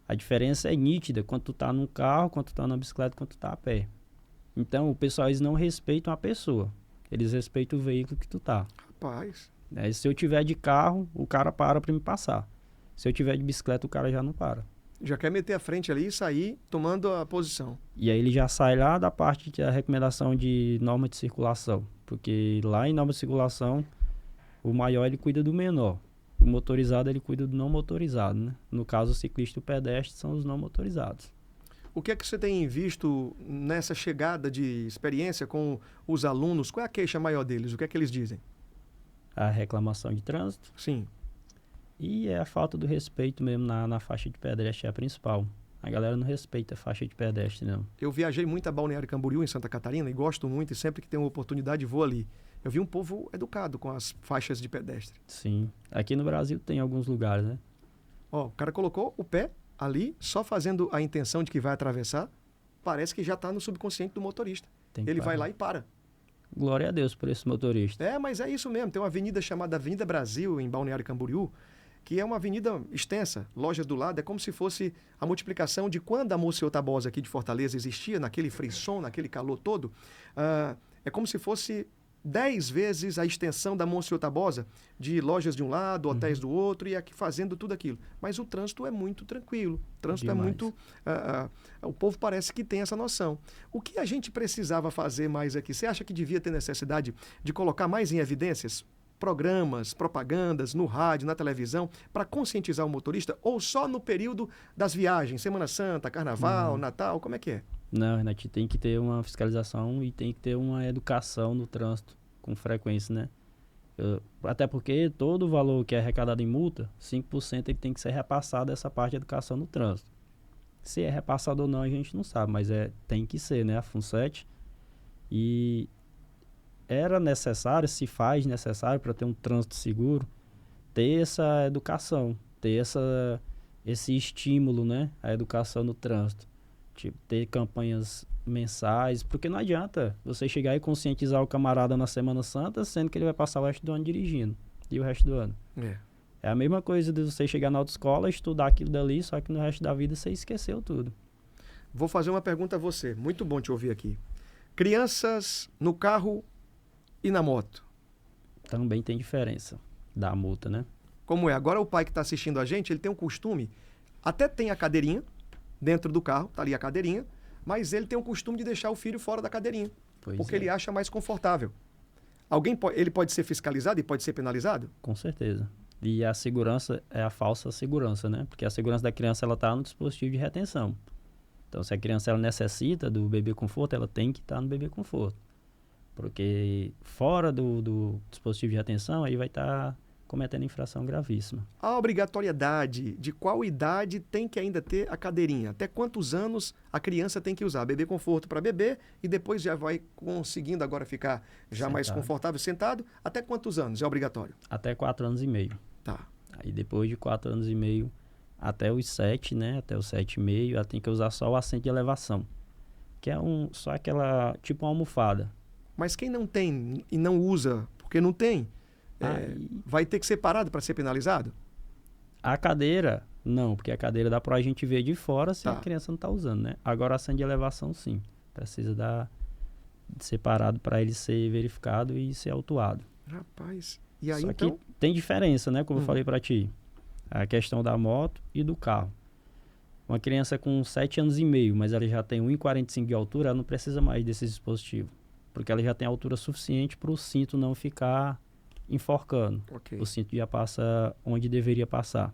a diferença é nítida quando tu tá num carro, quando tu tá na bicicleta, quando tu tá a pé. Então, o pessoal, eles não respeitam a pessoa. Eles respeitam o veículo que tu tá. Rapaz. Se eu tiver de carro, o cara para me passar. Se eu tiver de bicicleta, o cara já não para. Já quer meter a frente ali e sair tomando a posição. E aí ele já sai lá da parte que é a recomendação de norma de circulação. Porque lá em norma de circulação, o maior ele cuida do menor. O motorizado ele cuida do não motorizado, né? No caso, o ciclista e o pedestre são os não motorizados. O que é que você tem visto nessa chegada de experiência com os alunos? Qual é a queixa maior deles? O que é que eles dizem? A reclamação de trânsito. Sim. E é a falta do respeito mesmo na faixa de pedestre, é a principal. A galera não respeita a faixa de pedestre, não. Eu viajei muito a Balneário Camboriú, em Santa Catarina, e gosto muito, e sempre que tenho uma oportunidade vou ali. Eu vi um povo educado com as faixas de pedestre. Sim. Aqui no Brasil tem alguns lugares, né? Ó, o cara colocou o pé ali, só fazendo a intenção de que vai atravessar, parece que já está no subconsciente do motorista. Ele vai lá e para. Glória a Deus por esse motorista. É, mas é isso mesmo. Tem uma avenida chamada Avenida Brasil, em Balneário Camboriú, que é uma avenida extensa, lojas do lado, é como se fosse a multiplicação de quando a Monsenhor Tabosa aqui de Fortaleza existia, naquele frisson, naquele calor todo, é como se fosse 10 vezes a extensão da Monsenhor Tabosa, de lojas de um lado, hotéis do outro, e aqui fazendo tudo aquilo. Mas o trânsito é muito tranquilo, o trânsito Demais. é muito... o povo parece que tem essa noção. O que a gente precisava fazer mais aqui? Você acha que devia ter necessidade de colocar mais em evidências programas, propagandas no rádio, na televisão, para conscientizar o motorista, ou só no período das viagens, Semana Santa, Carnaval, Natal, como é que é? Não, Renato, tem que ter uma fiscalização e tem que ter uma educação no trânsito com frequência, né? Até porque todo o valor que é arrecadado em multa, 5% ele tem que ser repassado essa parte de educação no trânsito. Se é repassado ou não, a gente não sabe, mas tem que ser, né? A FUNSET. E era necessário, se faz necessário para ter um trânsito seguro, ter essa educação, ter esse estímulo, né? A educação no trânsito. Tipo, ter campanhas mensais, porque não adianta você chegar e conscientizar o camarada na Semana Santa, sendo que ele vai passar o resto do ano dirigindo, e o resto do ano. É a mesma coisa de você chegar na autoescola, estudar aquilo dali, só que no resto da vida você esqueceu tudo. Vou fazer uma pergunta a você, muito bom te ouvir aqui. Crianças no carro e na moto? Também tem diferença da multa, né? Como é? Agora o pai que está assistindo a gente, ele tem um costume, até tem a cadeirinha dentro do carro, tá ali a cadeirinha, mas ele tem um costume de deixar o filho fora da cadeirinha, porque ele acha mais confortável. Ele pode ser fiscalizado e pode ser penalizado? Com certeza. E a segurança é a falsa segurança, né? Porque a segurança da criança, ela tá no dispositivo de retenção. Então, se a criança ela necessita do bebê conforto, ela tem que estar no bebê conforto. Porque fora do dispositivo de retenção, aí vai estar cometendo infração gravíssima. A obrigatoriedade de qual idade tem que ainda ter a cadeirinha? Até quantos anos a criança tem que usar? Bebê conforto para bebê e depois já vai conseguindo agora ficar já Sentado. mais confortável sentado. Até quantos anos é obrigatório? Até 4 anos e meio. Tá. Aí depois de 4 anos e meio até os 7, né? Até os 7,5, ela tem que usar só o assento de elevação. Que é só aquela, tipo uma almofada. Mas quem não tem e não usa porque não tem, vai ter que ser parado para ser penalizado? A cadeira, não, porque a cadeira dá pra gente ver de fora se a criança não tá usando, né? Agora, a assento de elevação, sim. Precisa de ser parado para ele ser verificado e ser autuado. Rapaz, e aí Só então... que tem diferença, né? Como eu falei para ti. A questão da moto e do carro. Uma criança com 7 anos e meio, mas ela já tem 1,45 de altura, ela não precisa mais desse dispositivo. Porque ela já tem altura suficiente para o cinto não ficar enforcando. Okay. O cinto já passa onde deveria passar.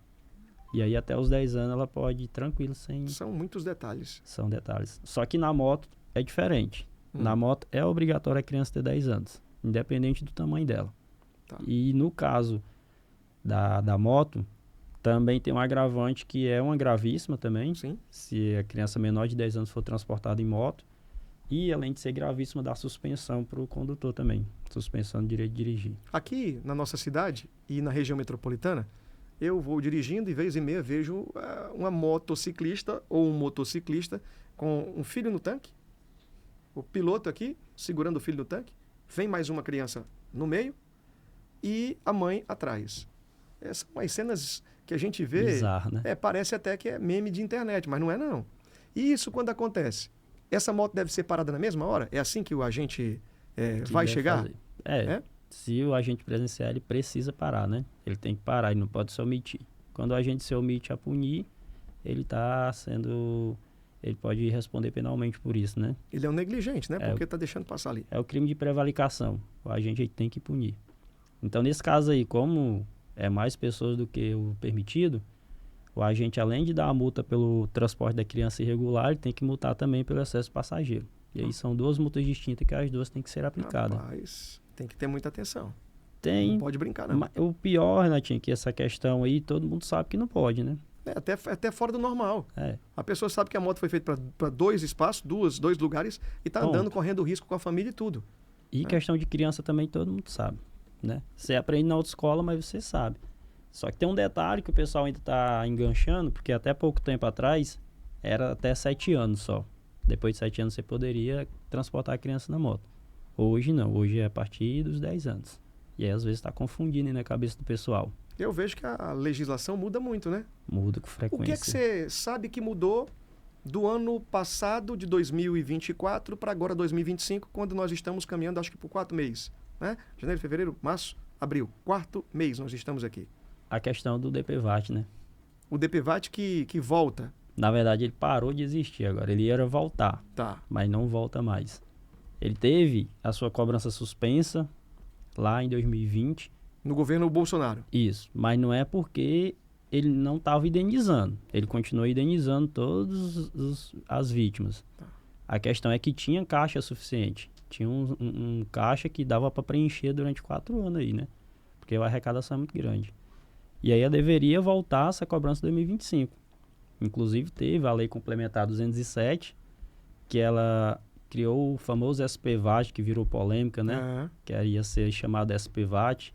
E aí até os 10 anos ela pode ir tranquilo sem... São muitos detalhes. São detalhes. Só que na moto é diferente. Na moto é obrigatório a criança ter 10 anos, independente do tamanho dela. Tá. E no caso da moto, também tem um agravante que é uma gravíssima também. Sim. Se a criança menor de 10 anos for transportada em moto. E, além de ser gravíssima, dá suspensão para o condutor também. Suspensão do direito de dirigir. Aqui na nossa cidade e na região metropolitana, eu vou dirigindo e vez em meia vejo uma motociclista ou um motociclista com um filho no tanque, o piloto aqui segurando o filho no tanque, vem mais uma criança no meio e a mãe atrás. São umas cenas que a gente vê, bizarro, né? Parece até que é meme de internet, mas não é não. E isso quando acontece? Essa moto deve ser parada na mesma hora? É assim que o agente vai chegar? Se o agente presenciar, ele precisa parar, né? Ele tem que parar, ele não pode se omitir. Quando o agente se omite a punir, ele pode responder penalmente por isso, né? Ele é um negligente, né? Porque está deixando passar ali. É o crime de prevaricação. O agente tem que punir. Então, nesse caso aí, como é mais pessoas do que o permitido, o agente, além de dar a multa pelo transporte da criança irregular, ele tem que multar também pelo excesso passageiro. E aí são 2 multas distintas que as 2 têm que ser aplicadas. Rapaz, tem que ter muita atenção. Tem. Não pode brincar, não. O pior, Renatinho, que essa questão aí, todo mundo sabe que não pode, né? Até fora do normal. É. A pessoa sabe que a moto foi feita para 2 espaços, 2 lugares, e está andando, correndo risco com a família e tudo. E questão de criança também todo mundo sabe, né? Você aprende na autoescola, mas você sabe. Só que tem um detalhe que o pessoal ainda está enganchando, porque até pouco tempo atrás era até 7 anos só. Depois de 7 anos você poderia transportar a criança na moto. Hoje não, hoje é a partir dos 10 anos. E aí às vezes está confundindo na cabeça do pessoal. Eu vejo que a legislação muda muito, né? Muda com frequência. O que é que você sabe que mudou do ano passado, de 2024, para agora 2025, quando nós estamos caminhando, acho que por 4 meses, né? Janeiro, fevereiro, março, abril. 4 mês nós estamos aqui. A questão do DPVAT, né? O DPVAT que volta. Na verdade, ele parou de existir agora. Ele ia voltar, mas não volta mais. Ele teve a sua cobrança suspensa lá em 2020. No governo Bolsonaro. Isso, mas não é porque ele não estava indenizando. Ele continuou indenizando todas as vítimas. A questão é que tinha caixa suficiente. Tinha um caixa que dava para preencher durante 4 anos aí, né? Porque a arrecadação é muito grande. E aí deveria voltar essa cobrança em 2025. Inclusive teve a Lei Complementar 207, que ela criou o famoso SPVAT, que virou polêmica, né? Que ia ser chamado SPVAT.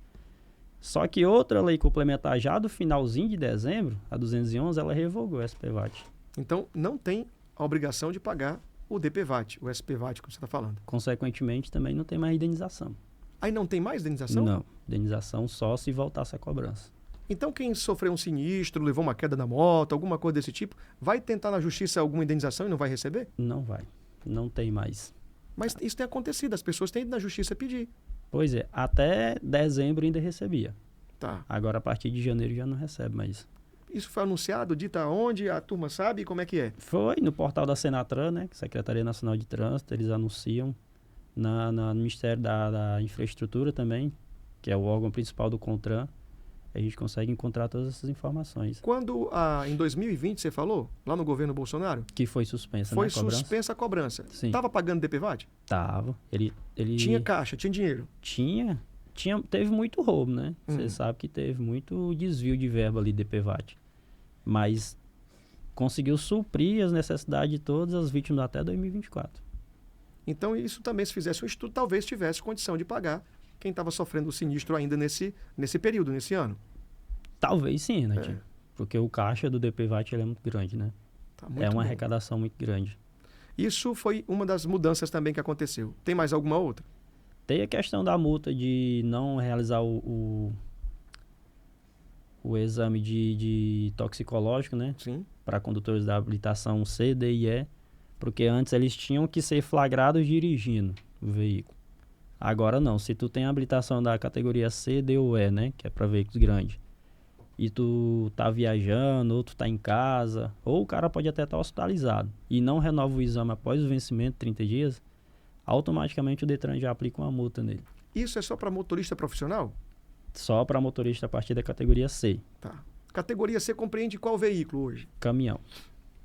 Só que outra lei complementar já do finalzinho de dezembro, a 211, ela revogou o SPVAT. Então não tem a obrigação de pagar o DPVAT, o SPVAT que você está falando. Consequentemente, também não tem mais indenização. Aí não tem mais indenização? Não, indenização só se voltasse a cobrança. Então quem sofreu um sinistro, levou uma queda da moto, alguma coisa desse tipo, vai tentar na justiça alguma indenização e não vai receber? Não vai, não tem mais. Mas isso tem acontecido, as pessoas têm ido na justiça pedir. Pois é, até dezembro ainda recebia. Tá. Agora a partir de janeiro já não recebe mais. Isso foi anunciado, dita onde? A turma sabe como é que é? Foi no portal da Senatran, né? Secretaria Nacional de Trânsito, eles anunciam no Ministério da Infraestrutura também, que é o órgão principal do CONTRAN. A gente consegue encontrar todas essas informações. Quando, em 2020, você falou, lá no governo Bolsonaro? Que foi suspensa, foi né, a cobrança? Foi suspensa a cobrança. Sim. Tava pagando DPVAT? Tava. Ele... Tinha caixa, tinha dinheiro? Teve muito roubo, né? Você sabe que teve muito desvio de verba ali, DPVAT. Mas conseguiu suprir as necessidades de todas as vítimas até 2024. Então, isso também, se fizesse um estudo, talvez tivesse condição de pagar quem estava sofrendo o sinistro ainda nesse período, nesse ano. Talvez sim, né, porque o caixa do DPVAT ele é muito grande, né? É uma arrecadação muito grande. Isso foi uma das mudanças também que aconteceu. Tem mais alguma outra? Tem a questão da multa de não realizar o exame de toxicológico, né? Sim. Para condutores da habilitação C, D e E, porque antes eles tinham que ser flagrados dirigindo o veículo. Agora não, se tu tem a habilitação da categoria C, D ou E, né, que é para veículos grandes, e tu tá viajando, ou tu tá em casa, ou o cara pode até estar hospitalizado, e não renova o exame após o vencimento, 30 dias, automaticamente o Detran já aplica uma multa nele. Isso é só para motorista profissional? Só para motorista a partir da categoria C. Tá. Categoria C compreende qual veículo hoje? Caminhão.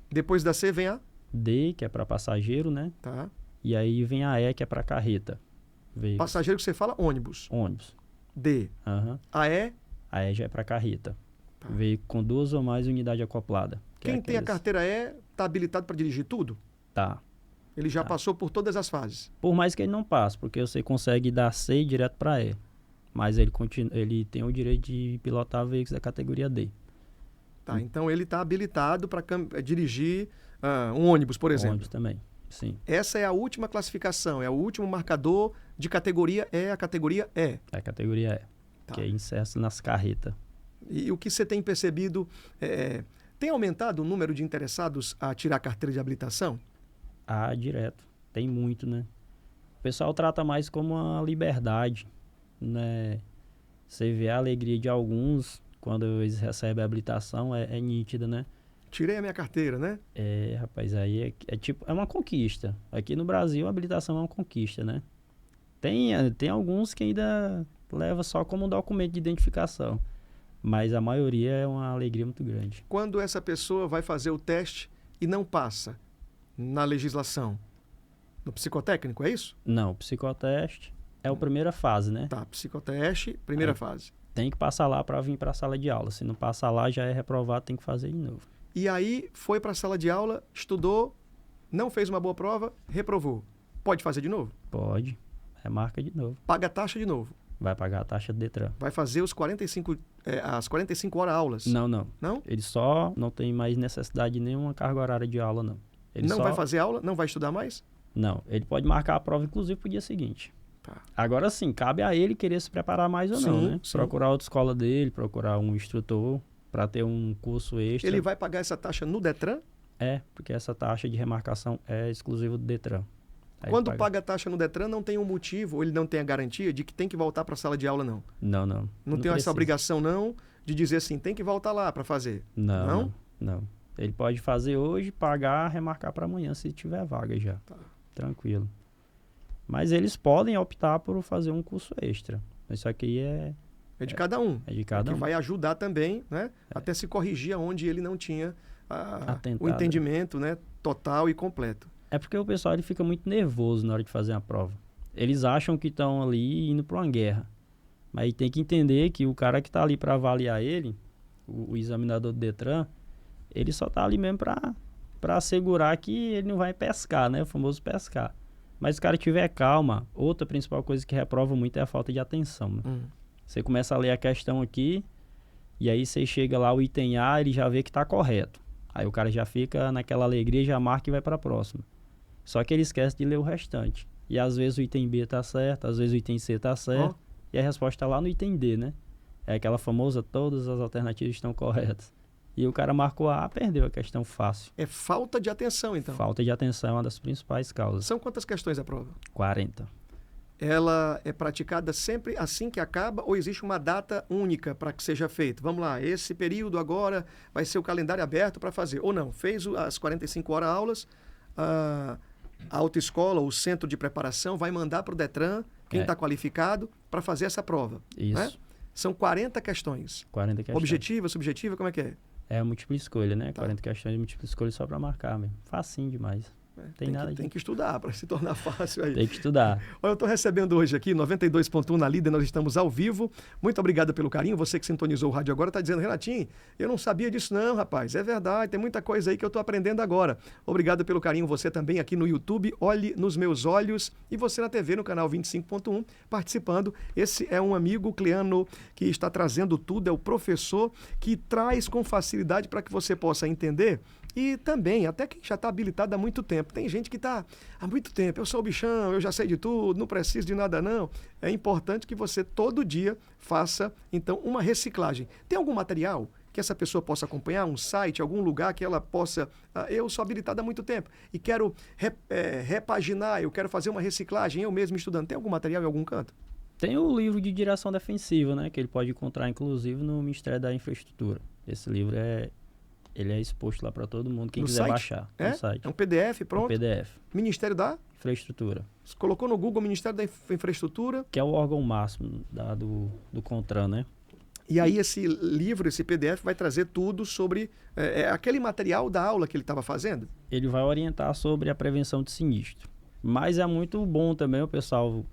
Depois da C vem a? D, que é para passageiro, né? Tá. E aí vem a E, que é para carreta. Veículo. Passageiro que você fala, ônibus. Ônibus. D. A E? A E já é para carreta. Tá. Veículo com 2 ou mais unidades acopladas. Quem tem a carteira E está habilitado para dirigir tudo? Tá. Ele já passou por todas as fases? Por mais que ele não passe, porque você consegue dar C direto para E. Mas ele tem o direito de pilotar veículos da categoria D. Tá, então ele está habilitado para dirigir um ônibus, por exemplo. Ônibus também, sim. Essa é a última classificação, é o último marcador de categoria E, a categoria E. É a categoria E, que é inserto nas carretas. E o que você tem percebido, tem aumentado o número de interessados a tirar a carteira de habilitação? Direto. Tem muito, né? O pessoal trata mais como uma liberdade, né? Você vê a alegria de alguns quando eles recebem a habilitação, é nítida, né? tirei a minha carteira, né? Rapaz, aí é uma conquista. Aqui no Brasil, a habilitação é uma conquista, né? Tem alguns que ainda leva só como um documento de identificação, mas a maioria é uma alegria muito grande. Quando essa pessoa vai fazer o teste e não passa na legislação, no psicotécnico, é isso? Não, o psicoteste é a primeira fase, né? Tá, psicoteste, primeira fase. Tem que passar lá para vir para a sala de aula. Se não passar lá, já é reprovado, tem que fazer de novo. E aí foi para a sala de aula, estudou, não fez uma boa prova, reprovou. Pode fazer de novo? Pode. Remarca de novo. Paga a taxa de novo. Vai pagar a taxa do Detran. Vai fazer as 45 horas aulas. Não. Não? Ele só não tem mais necessidade de nenhuma carga horária de aula, não. Ele não só... vai fazer aula? Não vai estudar mais? Não. Ele pode marcar a prova, inclusive, para o dia seguinte. Tá. Agora sim, cabe a ele querer se preparar mais ou não, né? Sim. Procurar outra escola dele, procurar um instrutor para ter um curso extra. Ele vai pagar essa taxa no Detran? Porque essa taxa de remarcação é exclusiva do Detran. Aí Quando paga a taxa no Detran, não tem um motivo, ou ele não tem a garantia de que tem que voltar para a sala de aula, não? Não. Não tem essa obrigação, não, de dizer assim, tem que voltar lá para fazer? Não. Ele pode fazer hoje, pagar, remarcar para amanhã, se tiver vaga já. Tá. Tranquilo. Mas eles podem optar por fazer um curso extra. Isso aqui é de cada um. É de cada um. Que vai ajudar também, né? Até se corrigir onde ele não tinha o entendimento, né, total e completo. É porque o pessoal ele fica muito nervoso na hora de fazer a prova. Eles acham que estão ali indo para uma guerra. Mas tem que entender que o cara que está ali para avaliar ele, o examinador do Detran, ele só está ali mesmo para assegurar que ele não vai pescar, né? O famoso pescar. Mas se o cara tiver calma, outra principal coisa que reprova muito é a falta de atenção. Né? Você começa a ler a questão aqui, e aí você chega lá, o item A, ele já vê que está correto. Aí o cara já fica naquela alegria, já marca e vai para a próxima. Só que ele esquece de ler o restante. E às vezes o item B está certo, às vezes o item C está certo, e a resposta está lá no item D, né? É aquela famosa, todas as alternativas estão corretas. E o cara marcou A, perdeu a questão fácil. É falta de atenção, então. Falta de atenção é uma das principais causas. São quantas questões a prova? 40. Ela é praticada sempre assim que acaba ou existe uma data única para que seja feito? Vamos lá, esse período agora vai ser o calendário aberto para fazer. Ou não, fez as 45 horas aulas, a autoescola, o centro de preparação vai mandar para o Detran, quem está qualificado, para fazer essa prova. Isso. Né? São 40 questões. 40 questões. Objetiva, subjetiva, como é que é? É múltipla escolha, né? 40 questões de múltipla escolha só para marcar mesmo. Facinho demais. Tem que estudar para se tornar fácil aí. Tem que estudar. Olha, eu estou recebendo hoje aqui, 92.1 na Líder, nós estamos ao vivo. Muito obrigado pelo carinho. Você que sintonizou o rádio agora está dizendo, Renatinho, eu não sabia disso não, rapaz. É verdade, tem muita coisa aí que eu estou aprendendo agora. Obrigado pelo carinho. Você também aqui no YouTube, olhe nos meus olhos. E você na TV, no canal 25.1, participando. Esse é um amigo, Cleano, que está trazendo tudo. É o professor que traz com facilidade para que você possa entender. E também, até quem já está habilitado há muito tempo. Tem gente que está há muito tempo, eu sou o bichão, eu já sei de tudo, não preciso de nada não. É importante que você todo dia faça, então, uma reciclagem. Tem algum material que essa pessoa possa acompanhar, um site, algum lugar que ela possa... eu sou habilitado há muito tempo e quero repaginar, eu quero fazer uma reciclagem, eu mesmo estudando. Tem algum material em algum canto? Tem o livro de direção defensiva, né? Que ele pode encontrar, inclusive, no Ministério da Infraestrutura. Esse livro ele é exposto lá para todo mundo, quem no quiser site? baixar. É? No site. É um PDF, pronto? É um PDF. Ministério da? Infraestrutura. Você colocou no Google Ministério da Infraestrutura. Que é o órgão máximo do CONTRAN, né? E aí esse livro, esse PDF, vai trazer tudo sobre aquele material da aula que ele estava fazendo? Ele vai orientar sobre a prevenção de sinistro. Mas é muito bom também o pessoal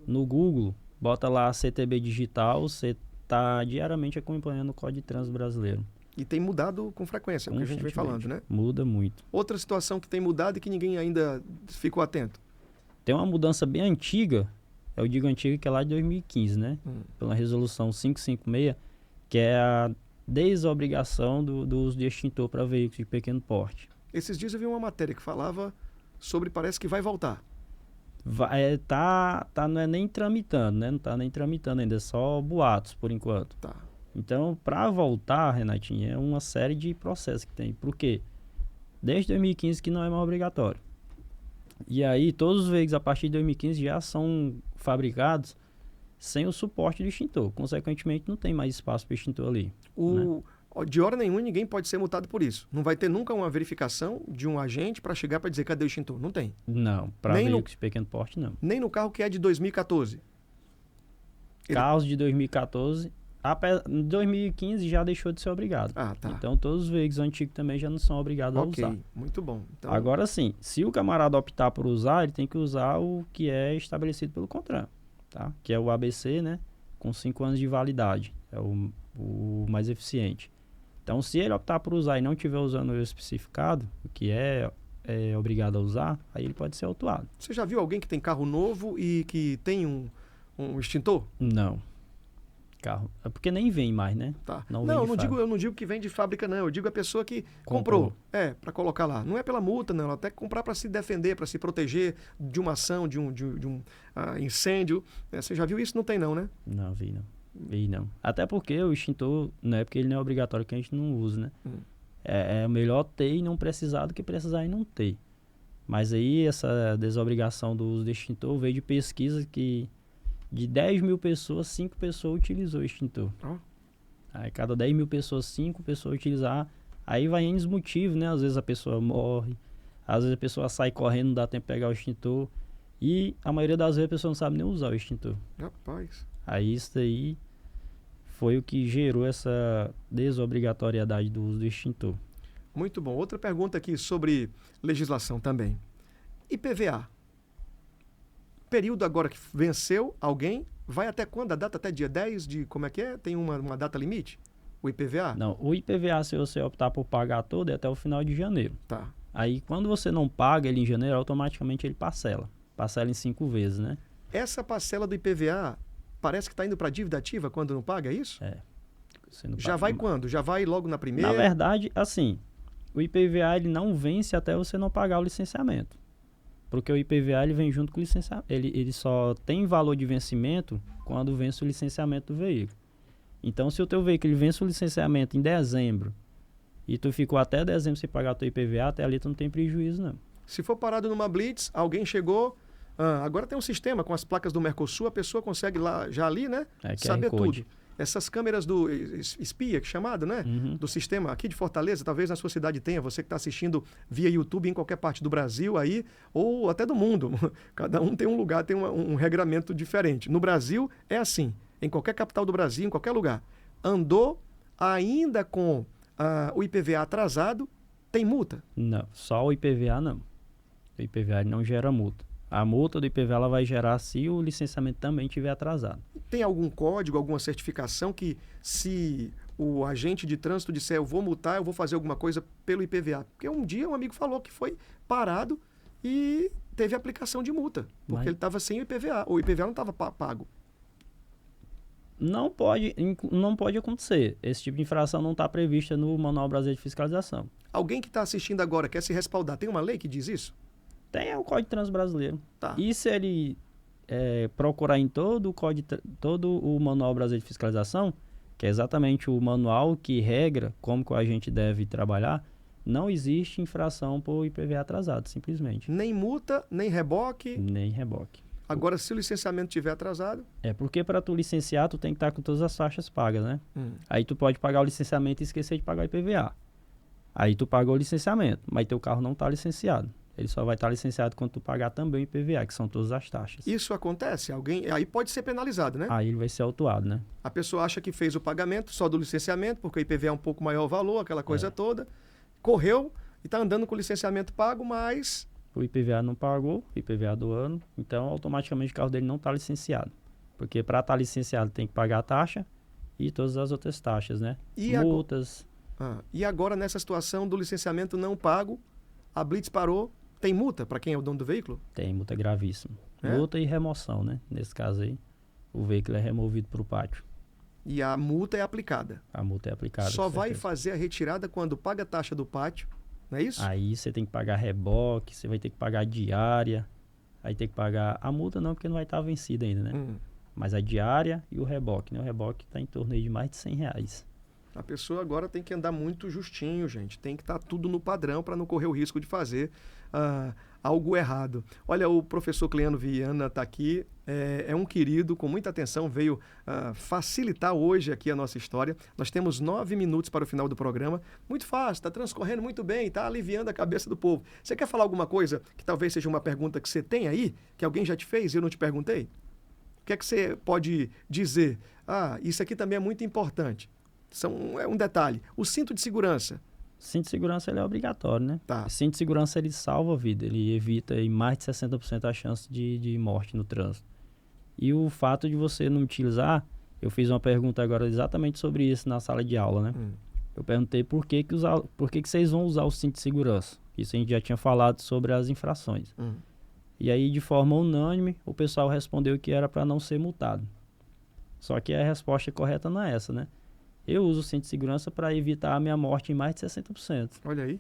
no Google, bota lá CTB Digital, você está diariamente acompanhando o Código de Trânsito Brasileiro. E tem mudado com frequência, é o que a gente vem falando, né? Muda muito. Outra situação que tem mudado e que ninguém ainda ficou atento? Tem uma mudança bem antiga, eu digo antiga que é lá de 2015, né? Pela resolução 556, que é a desobrigação do uso de extintor para veículos de pequeno porte. Esses dias eu vi uma matéria que falava sobre, parece que vai voltar. Não é nem tramitando, né? Não está nem tramitando ainda, é só boatos por enquanto. Tá. Então, para voltar, Renatinho, é uma série de processos que tem. Por quê? Desde 2015 que não é mais obrigatório. E aí, todos os veículos a partir de 2015 já são fabricados sem o suporte do extintor. Consequentemente, não tem mais espaço para o extintor ali. De hora nenhuma ninguém pode ser multado por isso. Não vai ter nunca uma verificação de um agente para chegar para dizer cadê o extintor. Não tem. Não, para veículos de pequeno porte, não. Nem no carro que é de 2014. Carros de 2014, 2015 já deixou de ser obrigado. Ah, tá. Então todos os veículos antigos também já não são obrigados a usar. Muito bom. Então... Agora sim, se o camarada optar por usar, ele tem que usar o que é estabelecido pelo CONTRAN, tá? Que é o ABC, né? Com 5 anos de validade. É o mais eficiente. Então, se ele optar por usar e não estiver usando o especificado, o que é obrigado a usar, aí ele pode ser autuado. Você já viu alguém que tem carro novo e que tem um extintor? Não. Carro. É porque nem vem mais, né? Tá. Eu não digo que vem de fábrica, não. Eu digo a pessoa que comprou. Para colocar lá. Não é pela multa, não. Ela até comprar para se defender, para se proteger de uma ação, de um incêndio. Você já viu isso? Não tem, não, né? Não, vi não. Até porque o extintor, não é porque ele não é obrigatório que a gente não usa, né? É melhor ter e não precisar do que precisar e não ter. Mas aí essa desobrigação do uso do extintor veio de pesquisa que de 10 mil pessoas, 5 pessoas utilizou o extintor. Aí cada 10 mil pessoas, 5 pessoas utilizar. Aí vai N motivos, né? Às vezes a pessoa morre, às vezes a pessoa sai correndo, não dá tempo de pegar o extintor. E a maioria das vezes a pessoa não sabe nem usar o extintor. Rapaz. Aí isso daí foi o que gerou essa desobrigatoriedade do uso do extintor. Muito bom. Outra pergunta aqui sobre legislação também. IPVA. Período agora que venceu alguém, vai até quando? A data até dia 10 de... Como é que é? Tem uma data limite? O IPVA? Não, o IPVA, se você optar por pagar todo, é até o final de janeiro. Tá. Aí quando você não paga ele em janeiro, automaticamente ele parcela. Parcela em 5 vezes, né? Essa parcela do IPVA... Parece que está indo para dívida ativa quando não paga, é isso? Já vai quando? Já vai logo na primeira? Na verdade, assim, o IPVA ele não vence até você não pagar o licenciamento. Porque o IPVA ele vem junto com o licenciamento. Ele só tem valor de vencimento quando vence o licenciamento do veículo. Então, se o teu veículo vence o licenciamento em dezembro e tu ficou até dezembro sem pagar o teu IPVA, até ali tu não tem prejuízo, não. Se for parado numa blitz, alguém chegou... agora tem um sistema com as placas do Mercosul, a pessoa consegue lá, já ali, né? Saber tudo. Essas câmeras do espia, que é chamado, né? Do sistema aqui de Fortaleza, talvez na sua cidade tenha, você que está assistindo via YouTube em qualquer parte do Brasil aí, ou até do mundo. Cada um tem um lugar, tem um regramento diferente. No Brasil é assim, em qualquer capital do Brasil, em qualquer lugar. Andou ainda com o IPVA atrasado, tem multa? Não, só o IPVA não. O IPVA não gera multa. A multa do IPVA ela vai gerar se o licenciamento também estiver atrasado. Tem algum código, alguma certificação que se o agente de trânsito disser eu vou multar, eu vou fazer alguma coisa pelo IPVA? Porque um dia um amigo falou que foi parado e teve aplicação de multa, porque ele estava sem o IPVA, ou o IPVA não estava pago. Não pode acontecer. Esse tipo de infração não está prevista no Manual Brasileiro de Fiscalização. Alguém que está assistindo agora quer se respaldar, tem uma lei que diz isso? Tem o Código de Trânsito Brasileiro. Tá. E se ele procurar em todo o Manual Brasileiro de Fiscalização, que é exatamente o manual que regra como que o agente deve trabalhar, não existe infração por IPVA atrasado, simplesmente. Nem multa, nem reboque? Nem reboque. Agora, se o licenciamento estiver atrasado? Porque para tu licenciar, tu tem que estar com todas as faixas pagas, né? Aí tu pode pagar o licenciamento e esquecer de pagar o IPVA. Aí tu pagou o licenciamento, mas teu carro não está licenciado. Ele só vai estar licenciado quando tu pagar também o IPVA, que são todas as taxas. Isso acontece? Aí pode ser penalizado, né? Aí ele vai ser autuado, né? A pessoa acha que fez o pagamento só do licenciamento, porque o IPVA é um pouco maior o valor, aquela coisa toda. Correu e está andando com o licenciamento pago, mas... O IPVA não pagou, o IPVA do ano, então automaticamente o carro dele não está licenciado. Porque para estar licenciado tem que pagar a taxa e todas as outras taxas, né? Multas. E agora, nessa situação do licenciamento não pago, a Blitz parou, tem multa para quem é o dono do veículo? Tem, multa gravíssima. Multa e remoção, né? Nesse caso aí, o veículo é removido para o pátio. E a multa é aplicada? A multa é aplicada. Só vai fazer a retirada quando paga a taxa do pátio, não é isso? Aí você tem que pagar reboque, você vai ter que pagar diária, aí tem que pagar... A multa não, porque não vai estar vencida ainda, né? Mas a diária e o reboque, né? O reboque está em torno aí de mais de R$100. A pessoa agora tem que andar muito justinho, gente. Tem que estar tudo no padrão para não correr o risco de fazer algo errado. Olha, o professor Cleano Viana está aqui, é um querido, com muita atenção, veio facilitar hoje aqui a nossa história. Nós temos 9 minutos para o final do programa. Muito fácil, está transcorrendo muito bem, está aliviando a cabeça do povo. Você quer falar alguma coisa que talvez seja uma pergunta que você tem aí, que alguém já te fez e eu não te perguntei? O que é que você pode dizer? Isso aqui também é muito importante. É um detalhe. O cinto de segurança. Cinto de segurança ele é obrigatório, né? Tá. O cinto de segurança ele salva a vida, ele evita em mais de 60% a chance de morte no trânsito. E o fato de você não utilizar, eu fiz uma pergunta agora exatamente sobre isso na sala de aula, né? Eu perguntei por que vocês vão usar o cinto de segurança. Isso a gente já tinha falado sobre as infrações. E aí, de forma unânime, o pessoal respondeu que era para não ser multado. Só que a resposta correta não é essa, né? Eu uso o cinto de segurança para evitar a minha morte em mais de 60%. Olha aí.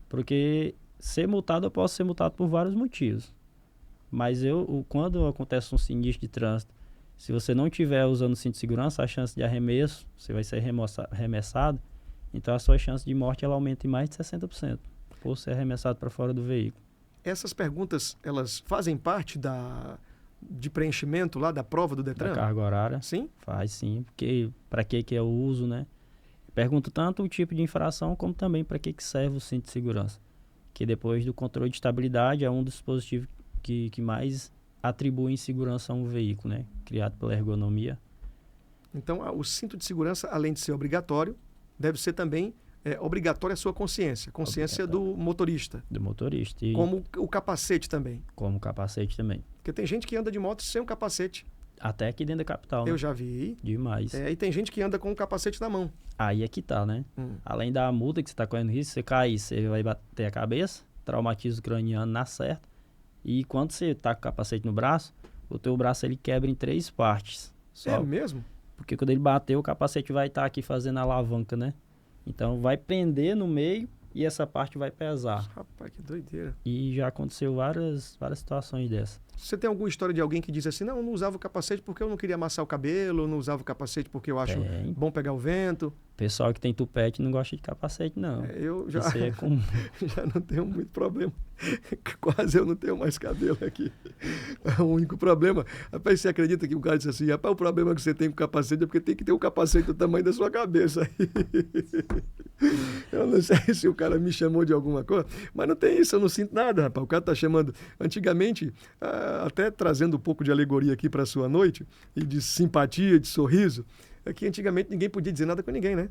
Porque ser multado, eu posso ser multado por vários motivos. Mas quando acontece um sinistro de trânsito, se você não estiver usando o cinto de segurança, a chance de arremesso, você vai ser arremessado, então a sua chance de morte ela aumenta em mais de 60% por ser arremessado para fora do veículo. Essas perguntas, elas fazem parte de preenchimento lá da prova do Detran? Da carga horária. Sim? Faz sim, porque para que é o uso, né? Pergunto tanto o tipo de infração, como também para que serve o cinto de segurança. Que depois do controle de estabilidade é um dos dispositivos que mais atribuem segurança a um veículo, né? Criado pela ergonomia. Então, o cinto de segurança, além de ser obrigatório, deve ser também obrigatória a sua consciência do motorista. Do motorista. E como o capacete também. Como o capacete também. Porque tem gente que anda de moto sem um capacete. Até aqui dentro da capital, né? Eu já vi. Demais. E tem gente que anda com o capacete na mão. Aí é que tá, né? Além da multa que você tá correndo risco, você cair, você vai bater a cabeça, traumatiza o craniano na certa. E quando você tá com o capacete no braço, o teu braço ele quebra em 3 partes. É mesmo? Porque quando ele bater, o capacete vai estar aqui fazendo a alavanca, né? Então vai prender no meio e essa parte vai pesar. Rapaz, que doideira. E já aconteceu várias situações dessas. Você tem alguma história de alguém que diz assim, não, eu não usava o capacete porque eu não queria amassar o cabelo, eu não usava o capacete porque eu acho bom pegar o vento? Pessoal que tem tupete não gosta de capacete, não. Eu já, isso é comum. Já não tenho muito problema. Quase eu não tenho mais cabelo aqui. É o único problema. Rapaz, você acredita que um cara disse assim, rapaz, o problema que você tem com capacete é porque tem que ter um capacete do tamanho da sua cabeça. Eu não sei se o cara me chamou de alguma coisa, mas não tem isso, eu não sinto nada, rapaz. O cara tá chamando. Antigamente, até trazendo um pouco de alegoria aqui para sua noite, e de simpatia, de sorriso, é que antigamente ninguém podia dizer nada com ninguém, né?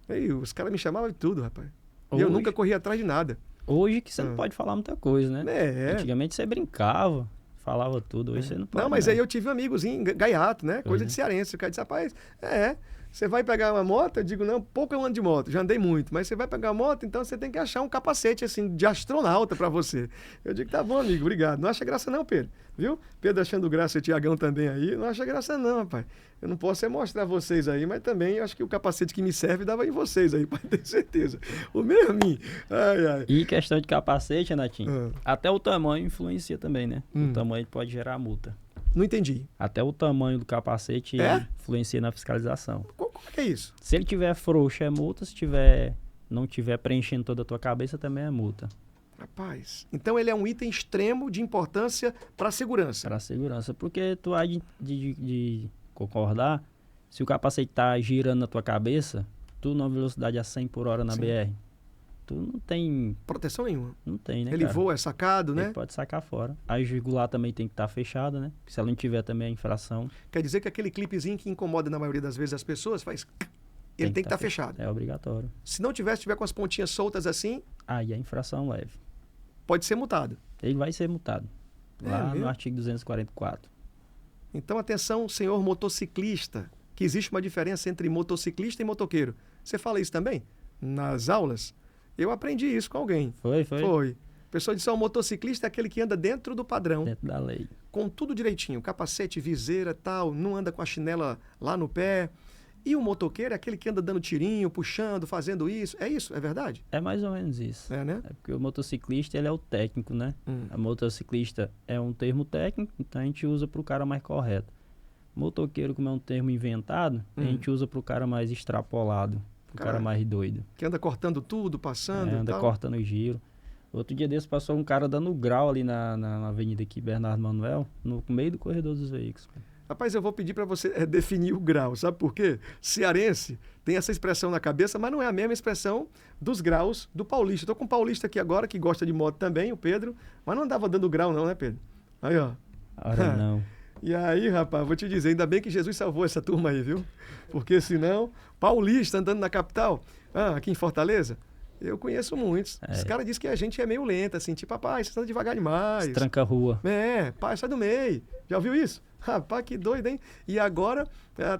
Aí, os caras me chamavam de tudo, rapaz. E eu nunca corria atrás de nada. Hoje que você não pode falar muita coisa, né? Antigamente você brincava, falava tudo, hoje você não pode. Não, mas aí eu tive um amigozinho, gaiato, né? Coisa de cearense. O cara disse, rapaz, você vai pegar uma moto? Eu digo, não, pouco eu ando de moto, já andei muito. Mas você vai pegar uma moto, então você tem que achar um capacete, assim, de astronauta pra você. Eu digo, tá bom, amigo, obrigado. Não acha graça não, Pedro. Viu? Pedro achando graça, e o Tiagão também aí. Não acha graça não, rapaz. Eu não posso mostrar vocês aí, mas também eu acho que o capacete que me serve dava em vocês aí, pode ter certeza. O mesmo a mim. E questão de capacete, Renatinho, até o tamanho influencia também, né? O tamanho pode gerar multa. Não entendi. Até o tamanho do capacete influencia na fiscalização. Como é isso? Se ele tiver frouxo é multa, se não tiver preenchendo toda a tua cabeça também é multa. Rapaz, então ele é um item extremo de importância para a segurança. Para a segurança, porque tu há de concordar, se o capacete tá girando na tua cabeça, tu numa velocidade a 100 por hora na BR, tu não tem... proteção nenhuma. Não tem, né, Ele cara? voa, é sacado, né? Ele pode sacar fora. A jugular também tem que estar fechada, né? Se ela não tiver também a infração... Quer dizer que aquele clipezinho que incomoda na maioria das vezes as pessoas, ele tem que estar fechado. É obrigatório. Se não tiver com as pontinhas soltas assim... Aí a infração leve. Pode ser multado. Ele vai ser multado. Lá no artigo 244. Então, atenção, senhor motociclista, que existe uma diferença entre motociclista e motoqueiro. Você fala isso também? Nas aulas? Eu aprendi isso com alguém. Foi. A pessoa disse, o motociclista é aquele que anda dentro do padrão. Dentro da lei. Com tudo direitinho, capacete, viseira, tal, não anda com a chinela lá no pé. E o motoqueiro é aquele que anda dando tirinho, puxando, fazendo isso. É isso? É verdade? É mais ou menos isso. É, né? É porque o motociclista, ele é o técnico, né? A motociclista é um termo técnico, então a gente usa para o cara mais correto. Motoqueiro, como é um termo inventado, a gente usa para o cara mais extrapolado, para o cara mais doido. Que anda cortando tudo, passando anda tal. cortando o giro. Outro dia desse passou um cara dando grau ali na avenida aqui, Bernardo Manuel, no meio do corredor dos veículos. Rapaz, eu vou pedir para você definir o grau, sabe por quê? Cearense tem essa expressão na cabeça, mas não é a mesma expressão dos graus do paulista. Estou com um paulista aqui agora que gosta de moto também, o Pedro, mas não andava dando grau não, né, Pedro? Aí, ó. Ora, não. E aí, rapaz, vou te dizer, ainda bem que Jesus salvou essa turma aí, viu? Porque senão, paulista andando na capital, aqui em Fortaleza, eu conheço muitos. Os caras dizem que a gente é meio lento, assim, tipo, rapaz, você anda devagar demais. Tranca a rua. Pai, sai do meio. Já ouviu isso? Rapaz, que doido, hein? E agora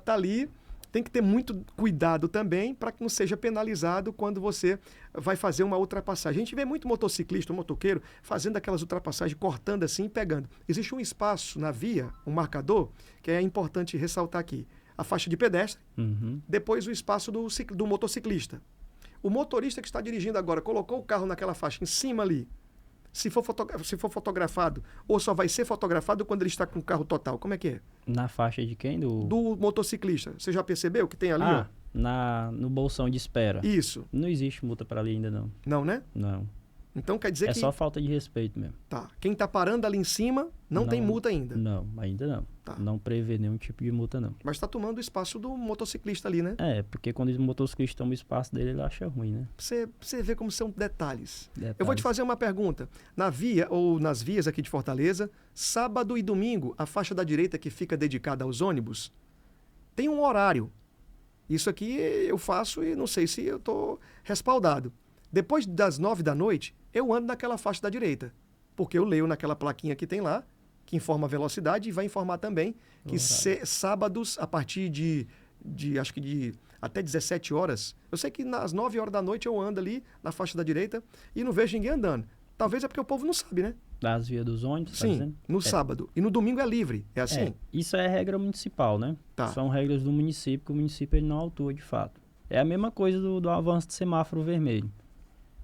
tá ali, tem que ter muito cuidado também para que não seja penalizado quando você vai fazer uma ultrapassagem. A gente vê muito motociclista, motoqueiro, fazendo aquelas ultrapassagens, cortando assim e pegando. Existe um espaço na via, um marcador, que é importante ressaltar aqui. A faixa de pedestre, depois o espaço do motociclista. O motorista que está dirigindo agora colocou o carro naquela faixa em cima ali. Se for fotografado, ou só vai ser fotografado quando ele está com o carro total, como é que é? Na faixa de quem? Do motociclista. Você já percebeu que tem ali, ó? No bolsão de espera. Isso. Não existe multa para ali ainda, não. Não, né? Não. Então quer dizer que... É só falta de respeito mesmo. Tá. Quem está parando ali em cima não tem multa ainda. Não, ainda não. Tá. Não prevê nenhum tipo de multa, não. Mas está tomando o espaço do motociclista ali, né? Porque quando o motociclista toma o espaço dele, ele acha ruim, né? Você vê como são detalhes. Eu vou te fazer uma pergunta. Na via, ou nas vias aqui de Fortaleza, sábado e domingo, a faixa da direita que fica dedicada aos ônibus, tem um horário. Isso aqui eu faço e não sei se eu estou respaldado. Depois das 9 da noite, eu ando naquela faixa da direita. Porque eu leio naquela plaquinha que tem lá, que informa a velocidade, e vai informar também que sábados, a partir de acho que de até 17 horas, eu sei que nas 9 horas da noite eu ando ali na faixa da direita e não vejo ninguém andando. Talvez é porque o povo não sabe, né? Das vias dos ônibus, sim, tá no sábado. E no domingo é livre, é assim? Isso é regra municipal, né? Tá. São regras do município, que o município ele não autua de fato. É a mesma coisa do avanço de semáforo vermelho.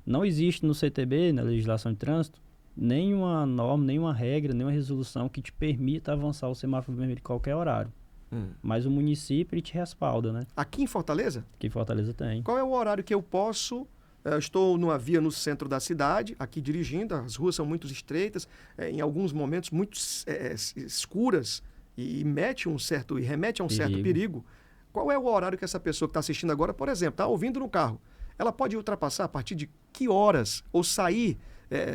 Não existe no CTB, na legislação de trânsito, nenhuma norma, nenhuma regra, nenhuma resolução que te permita avançar o semáforo vermelho em qualquer horário. Mas o município ele te respalda, né? Aqui em Fortaleza? Aqui em Fortaleza tem. Qual é o horário que eu posso... Eu estou numa via no centro da cidade, aqui dirigindo, as ruas são muito estreitas, em alguns momentos muito escuras, e remete a um certo perigo. Qual é o horário que essa pessoa que está assistindo agora, por exemplo, está ouvindo no carro? Ela pode ultrapassar a partir de que horas? Ou sair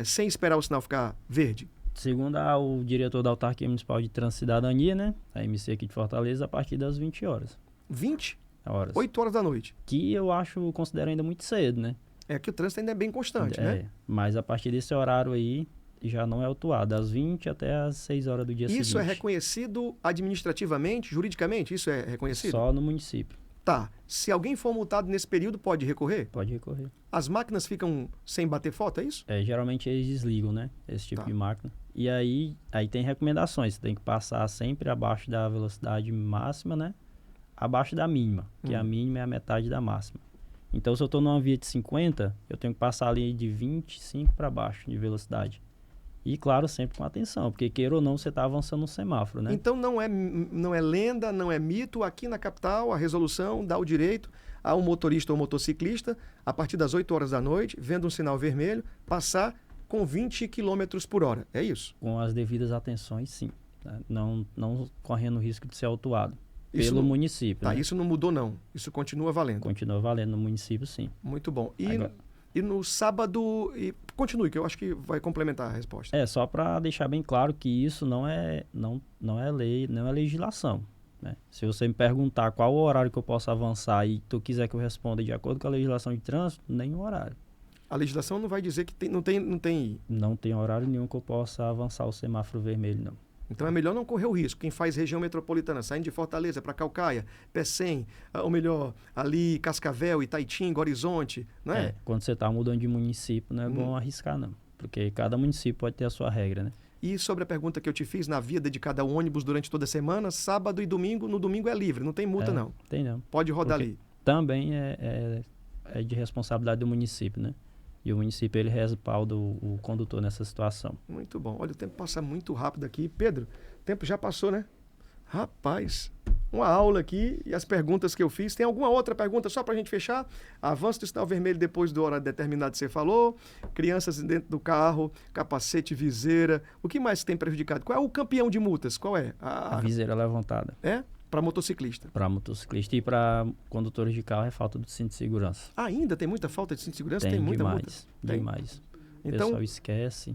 sem esperar o sinal ficar verde? Segundo o diretor da Autarquia Municipal de Trânsito e Cidadania, né? A MC aqui de Fortaleza, a partir das 20 horas. 20? Horas. 8 horas da noite. Que eu considero ainda muito cedo, né? É que o trânsito ainda é bem constante, né? Mas a partir desse horário aí, já não é autuado. Das 20 até as 6 horas do dia seguinte. Isso é reconhecido administrativamente, juridicamente? Isso é reconhecido? Só no município. Tá. Se alguém for multado nesse período, pode recorrer? Pode recorrer. As máquinas ficam sem bater foto, é isso? Geralmente eles desligam, né? Esse tipo de máquina. E aí tem recomendações. Você tem que passar sempre abaixo da velocidade máxima, né? Abaixo da mínima. Que a mínima é a metade da máxima. Então, se eu estou numa via de 50, eu tenho que passar ali de 25 para baixo de velocidade. E, claro, sempre com atenção, porque queira ou não, você está avançando no semáforo, né? Então, não é lenda, não é mito. Aqui na capital, a resolução dá o direito a um motorista ou motociclista, a partir das 8 horas da noite, vendo um sinal vermelho, passar com 20 km por hora. É isso? Com as devidas atenções, sim. Né? Não correndo o risco de ser autuado. Isso pelo município. Tá, né? Isso não mudou, não. Isso continua valendo. Continua valendo no município, sim. Muito bom. E no sábado... Continue, que eu acho que vai complementar a resposta. Só para deixar bem claro que isso não é lei, não é legislação. Né? Se você me perguntar qual o horário que eu posso avançar e tu quiser que eu responda de acordo com a legislação de trânsito, nenhum horário. A legislação não vai dizer que não tem... Não tem horário nenhum que eu possa avançar o semáforo vermelho, não. Então é melhor não correr o risco. Quem faz região metropolitana, saindo de Fortaleza para Caucaia, Pecém, ou melhor, ali Cascavel, Itaitinga, Horizonte, não é? Quando você está mudando de município, não é bom arriscar, não. Porque cada município pode ter a sua regra, né? E sobre a pergunta que eu te fiz, na via dedicada ao ônibus durante toda a semana, sábado e domingo, no domingo é livre, não tem multa não? Tem não. Pode rodar ali. Também é de responsabilidade do município, né? E o município, ele respalda o condutor nessa situação. Muito bom. Olha, o tempo passa muito rápido aqui. Pedro, o tempo já passou, né? Rapaz, uma aula aqui e as perguntas que eu fiz. Tem alguma outra pergunta só para a gente fechar? Avanço do sinal vermelho depois do horário determinado que você falou. Crianças dentro do carro, capacete, viseira. O que mais tem prejudicado? Qual é o campeão de multas? Qual é? A viseira levantada. É? Para motociclista. Para motociclista e para condutores de carro é falta do cinto de segurança. Ainda tem muita falta de cinto de segurança? Tem muita multa? Demais. O Então, pessoal esquece.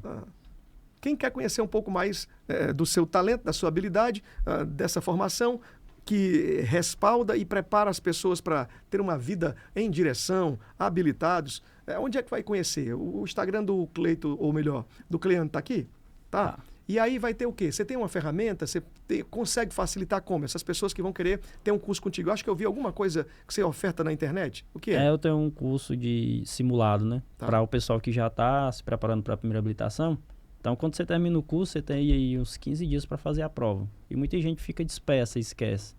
Quem quer conhecer um pouco mais do seu talento, da sua habilidade, dessa formação, que respalda e prepara as pessoas para ter uma vida em direção, habilitados, onde é que vai conhecer? O Instagram do Cleito, ou melhor, do Cleano está aqui? Tá. E aí vai ter o quê? Você tem uma ferramenta, você consegue facilitar como? Essas pessoas que vão querer ter um curso contigo. Eu acho que eu vi alguma coisa que você oferta na internet. O que é? Eu tenho um curso de simulado, né? Tá. Para o pessoal que já está se preparando para a primeira habilitação. Então, quando você termina o curso, você tem aí uns 15 dias para fazer a prova. E muita gente fica dispersa e esquece.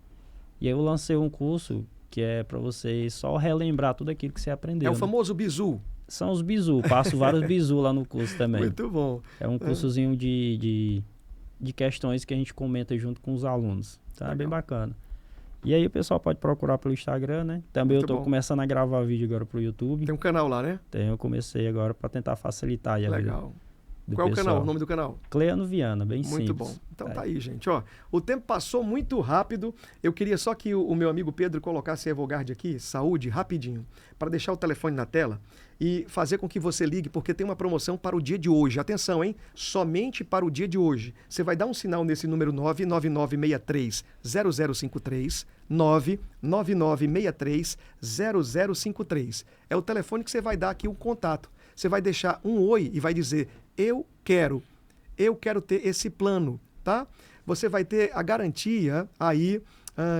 E aí eu lancei um curso que é para você só relembrar tudo aquilo que você aprendeu. É o famoso bizu. São os bizu. Passo vários bizu lá no curso também. Muito bom. É um cursozinho de questões que a gente comenta junto com os alunos. Tá? É bem bacana. E aí o pessoal pode procurar pelo Instagram, né? Também Muito eu tô bom. Começando a gravar vídeo agora pro YouTube. Tem um canal lá, né? Eu comecei agora para tentar facilitar aí a vida. Legal. Qual é o canal? O nome do canal? Cleano Viana, bem Muito simples. bom. Então tá aí, gente. Ó, o tempo passou muito rápido. Eu queria só que o meu amigo Pedro colocasse a Evogard aqui, saúde, rapidinho, para deixar o telefone na tela e fazer com que você ligue, porque tem uma promoção para o dia de hoje. Atenção, hein? Somente para o dia de hoje. Você vai dar um sinal nesse número 99963-0053, 99963-0053. É o telefone que você vai dar aqui o contato. Você vai deixar um oi e vai dizer, eu quero ter esse plano, tá? Você vai ter a garantia aí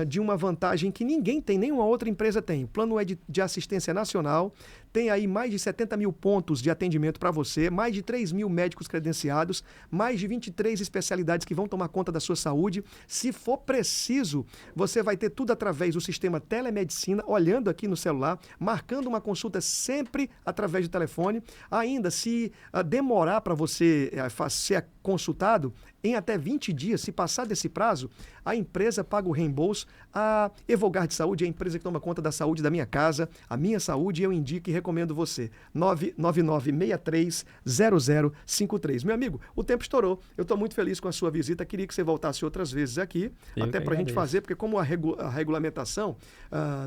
de uma vantagem que ninguém tem, nenhuma outra empresa tem. O plano é de assistência nacional, tem aí mais de 70 mil pontos de atendimento para você, mais de 3 mil médicos credenciados, mais de 23 especialidades que vão tomar conta da sua saúde. Se for preciso, você vai ter tudo através do sistema telemedicina, olhando aqui no celular, marcando uma consulta sempre através do telefone. Ainda, se demorar para você ser consultado, em até 20 dias, se passar desse prazo, a empresa paga o reembolso. A Evogard Saúde é a empresa que toma conta da saúde da minha casa, a minha saúde, e eu indico e recomendo você. 999630053. Meu amigo, o tempo estourou. Eu estou muito feliz com a sua visita. Queria que você voltasse outras vezes aqui, até para a gente fazer, porque como a regulamentação,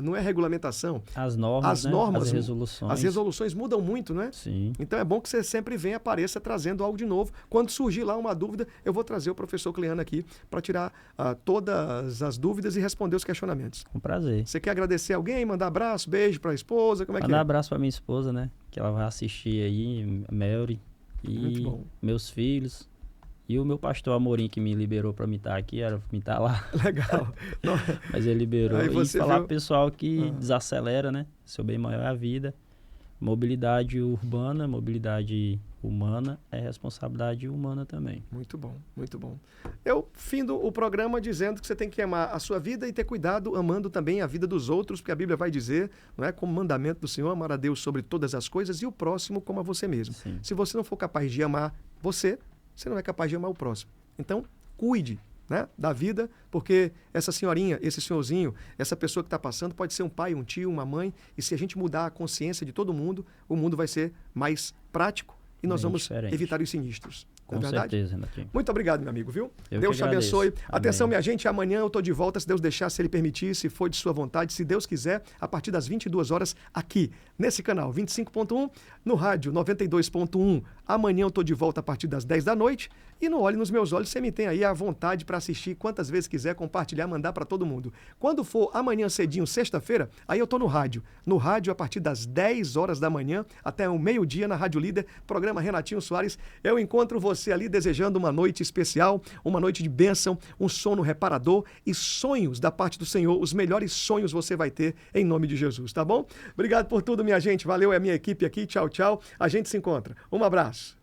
não é regulamentação. As normas, as resoluções. As resoluções mudam muito, né? Sim. Então é bom que você sempre venha, apareça trazendo algo de novo. Quando surgir lá uma dúvida, eu vou trazer o professor Cleano aqui para tirar todas as dúvidas e responder os questionamentos. Com prazer. Você quer agradecer alguém, mandar abraço, beijo para a esposa? Como é que é? Mandar abraço para minha esposa, né? Que ela vai assistir aí, Melry, e meus filhos. E o meu pastor Amorim, que me liberou para me estar aqui, era para me estar lá. Legal. Mas ele liberou. Aí E falar viu... pro pessoal que desacelera, né? Seu bem maior é a vida. Mobilidade urbana, mobilidade humana é responsabilidade humana também. Muito bom, muito bom. Eu findo o programa dizendo que você tem que amar a sua vida e ter cuidado amando também a vida dos outros, porque a Bíblia vai dizer, não é, como mandamento do Senhor, amar a Deus sobre todas as coisas e o próximo como a você mesmo. Sim. Se você não for capaz de amar você não é capaz de amar o próximo. Então, cuide, né, da vida, porque essa senhorinha, esse senhorzinho, essa pessoa que está passando pode ser um pai, um tio, uma mãe, e se a gente mudar a consciência de todo mundo, o mundo vai ser mais prático e nós vamos evitar os sinistros. Com certeza, Renatinho. Muito obrigado, meu amigo, viu? Eu Deus te abençoe. Amém. Atenção, minha gente, amanhã eu estou de volta, se Deus deixar, se Ele permitir, se for de sua vontade, se Deus quiser, a partir das 22 horas, aqui, nesse canal, 25.1, no rádio 92.1. Amanhã eu estou de volta a partir das 10 da noite. E no Olhe nos Meus Olhos, você me tem aí à vontade para assistir quantas vezes quiser, compartilhar, mandar para todo mundo. Quando for amanhã cedinho, sexta-feira, aí eu estou no rádio. No rádio, a partir das 10 horas da manhã até o meio-dia, na Rádio Líder, programa Renatinho Soares. Eu encontro você ali desejando uma noite especial, uma noite de bênção, um sono reparador e sonhos da parte do Senhor. Os melhores sonhos você vai ter em nome de Jesus, tá bom? Obrigado por tudo, minha gente. Valeu, é a minha equipe aqui. Tchau, tchau. A gente se encontra. Um abraço.